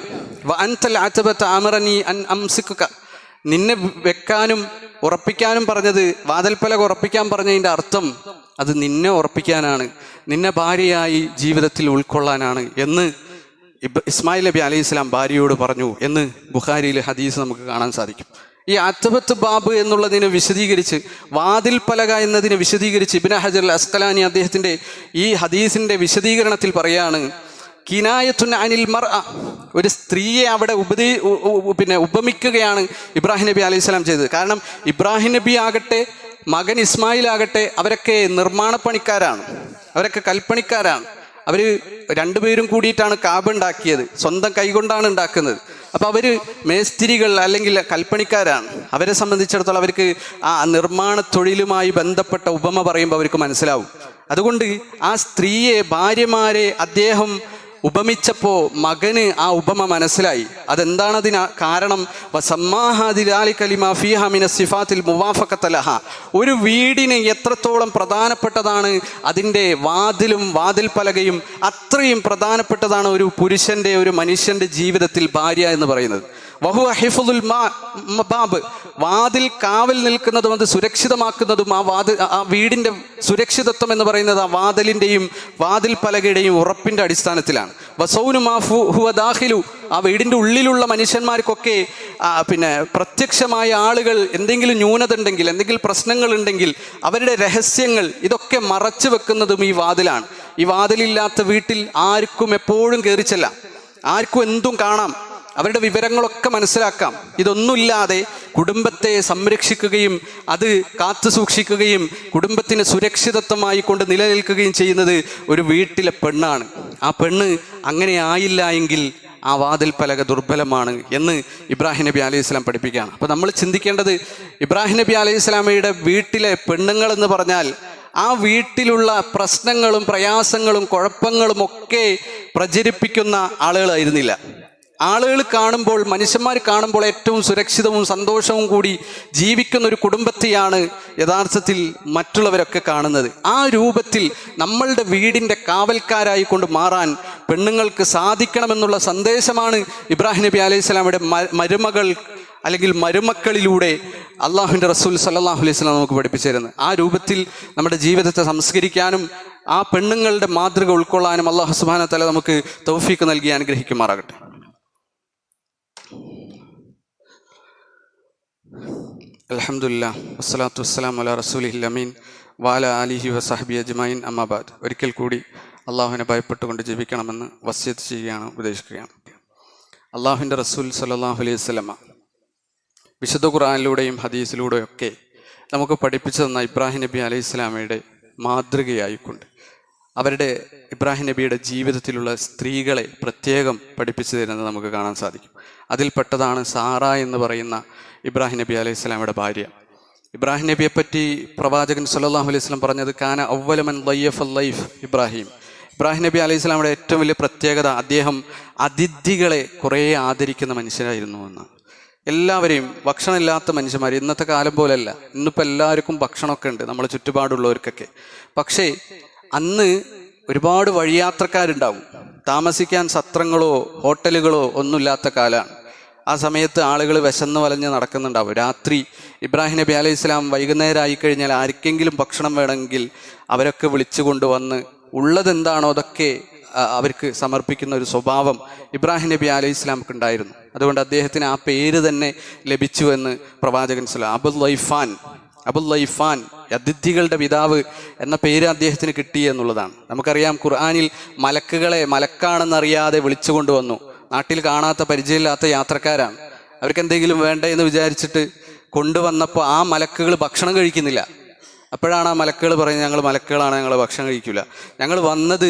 വ അൻതൽ അതബത അമറനി അൻ അംസികുക, നിന്നെ വെക്കാനും ഉറപ്പിക്കാനും പറഞ്ഞത്, വാതിൽപ്പലക ഉറപ്പിക്കാൻ പറഞ്ഞതിൻ്റെ അർത്ഥം അത് നിന്നെ ഉറപ്പിക്കാനാണ്, നിന്നെ ഭാര്യയായി ജീവിതത്തിൽ ഉൾക്കൊള്ളാനാണ് എന്ന് ഇസ്മായിൽ നബി അലൈഹി സ്വലാം ഭാര്യയോട് പറഞ്ഞു എന്ന് ബുഖാരിയിൽ ഹദീസ് നമുക്ക് കാണാൻ സാധിക്കും. ഈ അത്തബത്ത് ബാബ് എന്നുള്ളതിനെ വിശദീകരിച്ച്, വാതിൽ പലക എന്നതിനെ വിശദീകരിച്ച് ഇബ്നു ഹജർ അൽ അസ്ഖലാനി അദ്ദേഹത്തിൻ്റെ ഈ ഹദീസിൻ്റെ വിശദീകരണത്തിൽ പറയാണ്, കിനായത്തുൻ അനിൽ മർഅ, ഒരു സ്ത്രീയെ അവിടെ ഉപമിക്കുകയാണ് ഇബ്രാഹിം നബി അലൈഹി സ്വലാം ചെയ്തത്. കാരണം ഇബ്രാഹിം നബി ആകട്ടെ മകൻ ഇസ്മായിൽ ആകട്ടെ അവരൊക്കെ നിർമ്മാണ പണിക്കാരാണ്, അവരൊക്കെ കൽപ്പണിക്കാരാണ്. അവർ രണ്ടുപേരും കൂടിയിട്ടാണ് കാബ ഉണ്ടാക്കിയത്, സ്വന്തം കൈകൊണ്ടാണ് ഉണ്ടാക്കുന്നത്. അപ്പോൾ അവർ മേസ്തിരികൾ അല്ലെങ്കിൽ കൽപ്പണിക്കാരാണ്. അവരെ സംബന്ധിച്ചിടത്തോളം അവർക്ക് ആ നിർമ്മാണ തൊഴിലുമായി ബന്ധപ്പെട്ട ഉപമ പറയുമ്പോൾ അവർക്ക് മനസ്സിലാവും. അതുകൊണ്ട് ആ സ്ത്രീയെ, ഭാര്യമാരെ അദ്ദേഹം ഉപമിച്ചപ്പോൾ മകന് ആ ഉപമ മനസ്സിലായി. അതെന്താണതിന് കാരണം? ഒരു വീടിന് എത്രത്തോളം പ്രധാനപ്പെട്ടതാണ് അതിൻ്റെ വാതിലും വാതിൽ പലകയും, അത്രയും പ്രധാനപ്പെട്ടതാണ് ഒരു പുരുഷൻ്റെ, ഒരു മനുഷ്യൻ്റെ ജീവിതത്തിൽ ഭാര്യ എന്ന് പറയുന്നത്. വഹുവ ഹിഫ്ദുൽ ബാബ്, വാതിൽ കാവൽ നിൽക്കുന്നതും അത് സുരക്ഷിതമാക്കുന്നതും, ആ വീടിൻ്റെ സുരക്ഷിതത്വം എന്ന് പറയുന്നത് ആ വാതിലിൻ്റെയും വാതിൽ പലകയുടെയും ഉറപ്പിൻ്റെ അടിസ്ഥാനത്തിലാണ്. വസൗനു മാഫു ഹുവ ദാഖിലു, ആ വീടിൻ്റെ ഉള്ളിലുള്ള മനുഷ്യന്മാർക്കൊക്കെ പ്രത്യക്ഷമായ ആളുകൾ എന്തെങ്കിലും ന്യൂനത ഉണ്ടെങ്കിൽ, എന്തെങ്കിലും പ്രശ്നങ്ങളുണ്ടെങ്കിൽ അവരുടെ രഹസ്യങ്ങൾ ഇതൊക്കെ മറച്ചു വെക്കുന്നതും ഈ വാതിലാണ്. ഈ വാതിലില്ലാത്ത വീട്ടിൽ ആർക്കും എപ്പോഴും കയറിച്ചെല്ലാം, ആർക്കും എന്തും കാണാം, അവരുടെ വിവരങ്ങളൊക്കെ മനസ്സിലാക്കാം. ഇതൊന്നുമില്ലാതെ കുടുംബത്തെ സംരക്ഷിക്കുകയും അത് കാത്തു സൂക്ഷിക്കുകയും കുടുംബത്തിന് സുരക്ഷിതത്വമായി കൊണ്ട് നിലനിൽക്കുകയും ചെയ്യുന്നത് ഒരു വീട്ടിലെ പെണ്ണാണ്. ആ പെണ്ണ് അങ്ങനെ ആയില്ല എങ്കിൽ ആ വാതിൽ പലക ദുർബലമാണ് എന്ന് ഇബ്രാഹിം നബി അലൈഹി സ്വലാം പഠിപ്പിക്കുകയാണ്. അപ്പോൾ നമ്മൾ ചിന്തിക്കേണ്ടത്, ഇബ്രാഹിം നബി അലൈഹി സ്വലാമയുടെ വീട്ടിലെ പെണ്ണുങ്ങൾ എന്ന് പറഞ്ഞാൽ ആ വീട്ടിലുള്ള പ്രശ്നങ്ങളും പ്രയാസങ്ങളും കുഴപ്പങ്ങളും ഒക്കെ പ്രചരിപ്പിക്കുന്ന ആളുകളായിരുന്നില്ല. ആളുകൾ കാണുമ്പോൾ, മനുഷ്യന്മാർ കാണുമ്പോൾ ഏറ്റവും സുരക്ഷിതവും സന്തോഷവും കൂടി ജീവിക്കുന്ന ഒരു കുടുംബത്തെയാണ് യഥാർത്ഥത്തിൽ മറ്റുള്ളവരൊക്കെ കാണുന്നത്. ആ രൂപത്തിൽ നമ്മളുടെ വീടിൻ്റെ കാവൽക്കാരായി കൊണ്ട് മാറാൻ പെണ്ണുങ്ങൾക്ക് സാധിക്കണമെന്നുള്ള സന്ദേശമാണ് ഇബ്രാഹിം നബി അലൈഹി സ്വലാമയുടെ മരുമകൾ അല്ലെങ്കിൽ മരുമക്കളിലൂടെ അള്ളാഹുവിൻ്റെ റസൂൽ സല്ലല്ലാഹു അലൈഹി വസല്ലം നമുക്ക് പഠിപ്പിച്ചു തരുന്നത്. ആ രൂപത്തിൽ നമ്മുടെ ജീവിതത്തെ സംസ്കരിക്കാനും ആ പെണ്ണുങ്ങളുടെ മാതൃക ഉൾക്കൊള്ളാനും അള്ളാഹു സുബ്ഹാനഹു വ തആല നമുക്ക് തൗഫീഖ് നൽകി അനുഗ്രഹിക്കുമാറാകട്ടെ. അൽഹംദുലില്ലാഹ് വസ്സലാത്തു വസ്സലാമു അലാ റസൂലിഹിൽ അമീൻ വഅലാ ആലിഹി വസഹ്ബിഹി അജ്മഈൻ അമ്മാ ബഅദ്. ഒരിക്കൽ കൂടി അള്ളാഹുവിനെ ഭയപ്പെട്ടുകൊണ്ട് ജീവിക്കണമെന്ന് വസിയത്ത് ചെയ്യുകയാണ്, ഉപദേശിക്കുകയാണ്. അള്ളാഹുവിൻ്റെ റസൂൽ സല്ലല്ലാഹു അലൈഹി വസല്ലമ വിശുദ്ധ ഖുർആനിലൂടെയും ഹദീസിലൂടെയും ഒക്കെ നമുക്ക് പഠിപ്പിച്ചു തന്ന ഇബ്രാഹിം നബി അലൈഹി സ്വലാമയുടെ മാതൃകയായിക്കൊണ്ട് അവരുടെ ഇബ്രാഹിം നബിയുടെ ജീവിതത്തിലുള്ള സ്ത്രീകളെ പ്രത്യേകം പഠിപ്പിച്ചു തരുന്നത് നമുക്ക് കാണാൻ സാധിക്കും. അതിൽപ്പെട്ടതാണ് സാറ എന്ന് പറയുന്ന ഇബ്രാഹിം നബി അലൈഹി സ്വലാമയുടെ ഭാര്യ. ഇബ്രാഹിം നബിയെപ്പറ്റി പ്രവാചകൻ സല്ലല്ലാഹു അലൈഹി വസല്ലം പറഞ്ഞത് കാന അവ്വല മൻ ളയ്യഫൽ ലൈഫ് ഇബ്രാഹിം. ഇബ്രാഹിം നബി അലൈഹി സ്വലാമയുടെ ഏറ്റവും വലിയ പ്രത്യേകത അദ്ദേഹം അതിഥികളെ കുറേ ആദരിക്കുന്ന മനുഷ്യനായിരുന്നു എന്ന്. എല്ലാവരെയും, ഭക്ഷണമില്ലാത്ത മനുഷ്യന്മാർ, ഇന്നത്തെ കാലം പോലെയല്ല, ഇന്നിപ്പോൾ എല്ലാവർക്കും ഭക്ഷണമൊക്കെ ഉണ്ട് നമ്മളെ ചുറ്റുപാടുള്ളവർക്കൊക്കെ. പക്ഷേ അന്ന് ഒരുപാട് വഴിയാത്രക്കാരുണ്ടാവും, താമസിക്കാൻ സത്രങ്ങളോ ഹോട്ടലുകളോ ഒന്നുമില്ലാത്ത കാലമാണ്. ആ സമയത്ത് ആളുകൾ വിശന്ന് വലഞ്ഞ് നടക്കുന്നുണ്ടാവും. രാത്രി ഇബ്രാഹിം നബി അലൈഹി സ്വലാം വൈകുന്നേരം ആയിക്കഴിഞ്ഞാൽ ആർക്കെങ്കിലും ഭക്ഷണം വേണമെങ്കിൽ അവരൊക്കെ വിളിച്ചു കൊണ്ടുവന്ന് ഉള്ളതെന്താണോ അതൊക്കെ അവർക്ക് സമർപ്പിക്കുന്ന ഒരു സ്വഭാവം ഇബ്രാഹിം നബി അലൈഹി സ്വലാമുക്ക് ഉണ്ടായിരുന്നു. അതുകൊണ്ട് അദ്ദേഹത്തിന് ആ പേര് തന്നെ ലഭിച്ചു എന്ന് പ്രവാചകൻ സ്വല്ലല്ലാഹു അബുൽ ലൈഫാൻ, അതിഥികളുടെ പിതാവ് എന്ന പേര് അദ്ദേഹത്തിന് കിട്ടി എന്നുള്ളതാണ്. നമുക്കറിയാം, ഖുർആനിൽ മലക്കുകളെ മലക്കാണെന്നറിയാതെ വിളിച്ചു കൊണ്ടുവന്നു. നാട്ടിൽ കാണാത്ത പരിചയമില്ലാത്ത യാത്രക്കാരാണ്. അവർക്ക് എന്തെങ്കിലും വേണ്ട എന്ന് വിചാരിച്ചിട്ട് കൊണ്ടുവന്നപ്പോൾ ആ മലക്കുകൾ ഭക്ഷണം കഴിക്കുന്നില്ല. അപ്പോഴാണ് ആ മലക്കുകൾ പറയുന്നത്, ഞങ്ങൾ മലക്കുകളാണ്, ഞങ്ങൾ ഭക്ഷണം കഴിക്കില്ല, ഞങ്ങൾ വന്നത്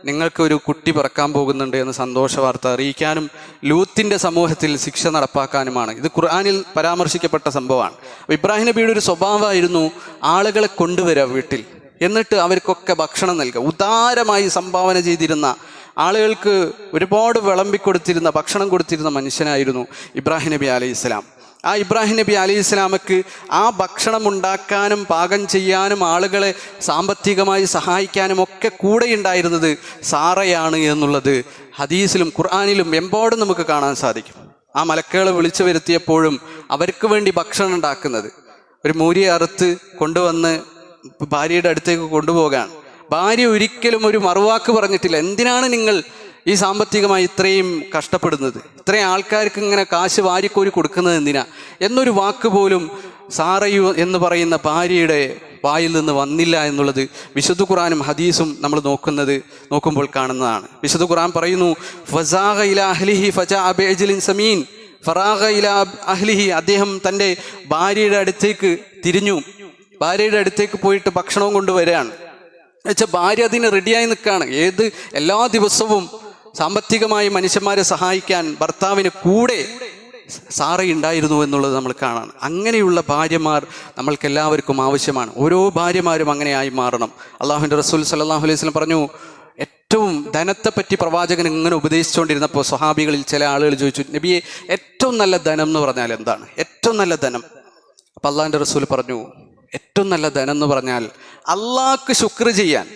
നിങ്ങൾക്കൊരു കുട്ടി പിറക്കാൻ പോകുന്നുണ്ട് എന്ന് സന്തോഷ വാർത്ത അറിയിക്കാനും ലൂത്തിൻ്റെ സമൂഹത്തിൽ ശിക്ഷ നടപ്പാക്കാനുമാണ്. ഇത് ഖുർആനിൽ പരാമർശിക്കപ്പെട്ട സംഭവമാണ്. അപ്പോൾ ഇബ്രാഹിം നബിയുടെ ഒരു സ്വഭാവമായിരുന്നു ആളുകളെ കൊണ്ടുവരിക വീട്ടിൽ, എന്നിട്ട് അവർക്കൊക്കെ ഭക്ഷണം നൽകുക. ഉദാരമായി സംഭാവന ചെയ്തിരുന്ന, ആളുകൾക്ക് ഒരുപാട് വിളമ്പിക്കൊടുത്തിരുന്ന, ഭക്ഷണം കൊടുത്തിരുന്ന മനുഷ്യനായിരുന്നു ഇബ്രാഹിം നബി അലൈഹി സ്വലാം. ആ ഇബ്രാഹിം നബി അലൈഹി ഇസ്ലാമക്ക് ആ ഭക്ഷണം ഉണ്ടാക്കാനും പാകം ചെയ്യാനും ആളുകളെ സാമ്പത്തികമായി സഹായിക്കാനും ഒക്കെ കൂടെ ഉണ്ടായിരുന്നത് സാറയാണ് എന്നുള്ളത് ഹദീസിലും ഖുർആനിലും എമ്പാടും നമുക്ക് കാണാൻ സാധിക്കും. ആ മലക്കുകളെ വിളിച്ചു വരുത്തിയപ്പോഴും അവർക്ക് വേണ്ടി ഭക്ഷണം ഉണ്ടാക്കുന്നത്, ഒരു മൂരിയെ അറുത്ത് കൊണ്ടുവന്ന് ഭാര്യയുടെ അടുത്തേക്ക് കൊണ്ടുപോകാൻ ഭാര്യ ഒരിക്കലും ഒരു മറുവാക്ക് പറഞ്ഞിട്ടില്ല. എന്തിനാണ് നിങ്ങൾ ഈ സാമ്പത്തികമായി ഇത്രയും കഷ്ടപ്പെടുന്നത്, ഇത്രയും ആൾക്കാർക്ക് ഇങ്ങനെ കാശ് വാരിക്കോരി കൊടുക്കുന്നത് എന്തിനാ എന്നൊരു വാക്ക് പോലും സാറയു എന്ന് പറയുന്ന ഭാര്യയുടെ വായിൽ നിന്ന് വന്നില്ല എന്നുള്ളത് വിശുദ്ധ ഖുർആനും ഹദീസും നമ്മൾ നോക്കുമ്പോൾ കാണുന്നതാണ്. വിശുദ്ധ ഖുർആൻ പറയുന്നു, ഫസാഗ ഇലാ അഹ്ലിഹി ഫജാഅ ബിഅജ്ലിൻ സമീൻ. ഫറാഗ ഇലാ അഹ്ലിഹി, അദ്ദേഹം തൻ്റെ ഭാര്യയുടെ അടുത്തേക്ക് തിരിഞ്ഞു, ഭാര്യയുടെ അടുത്തേക്ക് പോയിട്ട് ഭക്ഷണവും കൊണ്ടുവരികയാണ്. എന്നുവെച്ചാൽ ഭാര്യ അതിന് റെഡിയായി നിൽക്കുകയാണ്. എല്ലാ ദിവസവും സാമ്പത്തികമായി മനുഷ്യന്മാരെ സഹായിക്കാൻ ഭർത്താവിന് കൂടെ സാറയുണ്ടായിരുന്നു എന്നുള്ളത് നമ്മൾ കാണാണ്. അങ്ങനെയുള്ള ഭാര്യമാർ നമ്മൾക്ക് എല്ലാവർക്കും ആവശ്യമാണ്. ഓരോ ഭാര്യമാരും അങ്ങനെയായി മാറണം. അള്ളാഹുവിൻ്റെ റസൂൽ സല്ലല്ലാഹു അലൈഹി വസല്ലം പറഞ്ഞു, ഏറ്റവും ധനത്തെപ്പറ്റി പ്രവാചകൻ ഇങ്ങനെ ഉപദേശിച്ചുകൊണ്ടിരുന്നപ്പോൾ സ്വഹാബികളിൽ ചില ആളുകൾ ചോദിച്ചു, നബിയെ ഏറ്റവും നല്ല ധനം എന്ന് പറഞ്ഞാൽ എന്താണ്? ഏറ്റവും നല്ല ധനം. അപ്പം അള്ളാഹുവിൻ്റെ റസൂൽ പറഞ്ഞു, ഏറ്റവും നല്ല ധനം എന്ന് പറഞ്ഞാൽ അള്ളാഹ്ക്ക് ശുക്ർ ചെയ്യാൻ,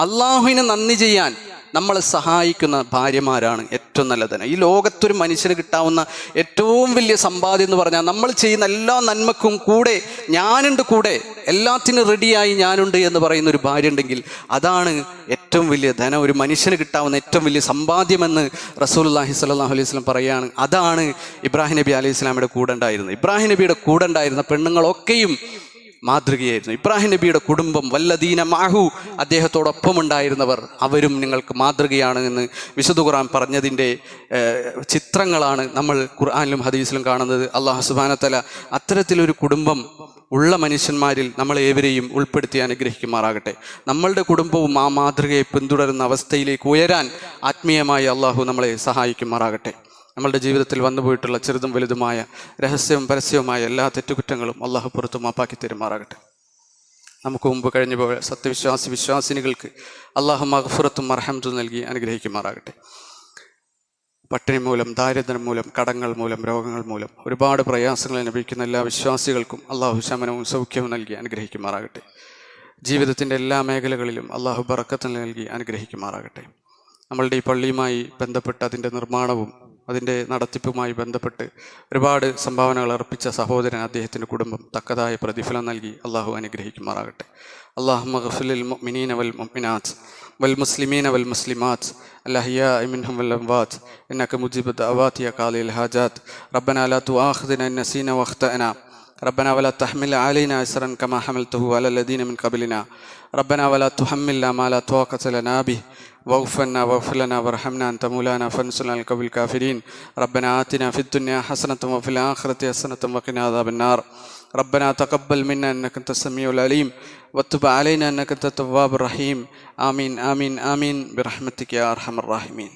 അള്ളാഹുവിന് നന്ദി ചെയ്യാൻ നമ്മളെ സഹായിക്കുന്ന ഭാര്യമാരാണ് ഏറ്റവും നല്ല ധനം. ഈ ലോകത്തൊരു മനുഷ്യന് കിട്ടാവുന്ന ഏറ്റവും വലിയ സമ്പാദ്യം എന്ന് പറഞ്ഞാൽ നമ്മൾ ചെയ്യുന്ന എല്ലാ നന്മക്കും കൂടെ ഞാനുണ്ട്, കൂടെ എല്ലാത്തിനും റെഡിയായി ഞാനുണ്ട് എന്ന് പറയുന്ന ഒരു ഭാര്യ ഉണ്ടെങ്കിൽ അതാണ് ഏറ്റവും വലിയ ധനം, ഒരു മനുഷ്യന് കിട്ടാവുന്ന ഏറ്റവും വലിയ സമ്പാദ്യമെന്ന് റസൂലുള്ളാഹി സ്വല്ലല്ലാഹു അലൈഹി വസല്ലം പറയുകയാണ്. അതാണ് ഇബ്രാഹിം നബി അലൈഹി സ്വലാമിയുടെ കൂടെ ഉണ്ടായിരുന്നത്. ഇബ്രാഹിം നബിയുടെ കൂടെ ഉണ്ടായിരുന്ന പെണ്ണുങ്ങളൊക്കെയും മാതൃകയായിരുന്നു. ഇബ്രാഹിം നബിയുടെ കുടുംബം, വല്ലദീന മഅഹു, അദ്ദേഹത്തോടൊപ്പം ഉണ്ടായിരുന്നവർ, അവരും നിങ്ങൾക്ക് മാതൃകയാണ് എന്ന് വിശുദ്ധ ഖുർആൻ പറഞ്ഞതിൻ്റെ ചിത്രങ്ങളാണ് നമ്മൾ ഖുർആനിലും ഹദീസിലും കാണുന്നത്. അല്ലാഹു സുബ്ഹാനഹു വ തആല അത്തരത്തിലൊരു കുടുംബം ഉള്ള മനുഷ്യന്മാരിൽ നമ്മളേവരെയും ഉൾപ്പെടുത്തി അനുഗ്രഹിക്കുമാറാകട്ടെ. നമ്മളുടെ കുടുംബവും ആ മാതൃകയെ പിന്തുടരുന്ന അവസ്ഥയിലേക്ക് ഉയരാൻ ആത്മീയമായി അള്ളാഹു നമ്മളെ സഹായിക്കുമാറാകട്ടെ. നമ്മളുടെ ജീവിതത്തിൽ വന്നുപോയിട്ടുള്ള ചെറുതും വലുതുമായ രഹസ്യവും പരസ്യവുമായ എല്ലാ തെറ്റുകുറ്റങ്ങളും അള്ളാഹു പുറത്തു മാപ്പാക്കി തരുമാറാകട്ടെ. നമുക്ക് മുമ്പ് കഴിഞ്ഞു പോയ വിശ്വാസിനികൾക്ക് അള്ളാഹു മഗ്ഫിറത്തും മർഹമത്തും നൽകി അനുഗ്രഹിക്കുമാറാകട്ടെ. പട്ടിണി മൂലം, ദാരിദ്ര്യം മൂലം, കടങ്ങൾ മൂലം, രോഗങ്ങൾ മൂലം ഒരുപാട് പ്രയാസങ്ങൾ അനുഭവിക്കുന്ന എല്ലാ വിശ്വാസികൾക്കും അള്ളാഹു ശമനവും സൗഖ്യവും നൽകി അനുഗ്രഹിക്കുമാറാകട്ടെ. ജീവിതത്തിൻ്റെ എല്ലാ മേഖലകളിലും അള്ളാഹു ബറക്കത്ത് നൽകി അനുഗ്രഹിക്കുമാറാകട്ടെ. നമ്മളുടെ ഈ പള്ളിയുമായി ബന്ധപ്പെട്ട് അതിൻ്റെ നിർമ്മാണവും അതിൻ്റെ നടത്തിപ്പുമായി ബന്ധപ്പെട്ട് ഒരുപാട് സംഭാവനകൾ അർപ്പിച്ച സഹോദരൻ, അദ്ദേഹത്തിൻ്റെ കുടുംബം തക്കതായ പ്രതിഫലം നൽകി അള്ളാഹു അനുഗ്രഹിക്കുമാറാകട്ടെ. അല്ലാഹുമ്മ ഗ്ഫിർ മുഅ്മിനീന വൽ മുഅ്മിനാത്ത് വൽ മുസ്ലിമീന വൽ മുസ്ലിമാത്ത് അൽഅഹ്യാഇ മിൻഹും വൽ അംവാത്ത് ഇന്നക മുജീബു ദഅവാതി യാ ഖാദിൽ ഹാജാത്ത് റബ്ബനാ ലാ തുആഖിദ്നാ ഇൻ നസീനാ വഖ്തഅനാ ربنا ولا تحمل علينا إصرا كما حملته على الذين من قبلنا ربنا ولا تحملنا ما لا طاقة لنا به واغفر لنا وارحمنا أنت مولانا فانصرنا على القوم الكافرين ربنا آتنا في الدنيا حسنة وفي الآخرة حسنة وقنا عذاب النار ربنا تقبل منا إنك أنت السميع العليم وتب علينا إنك أنت التواب الرحيم آمين آمين آمين برحمتك يا أرحم الراحمين.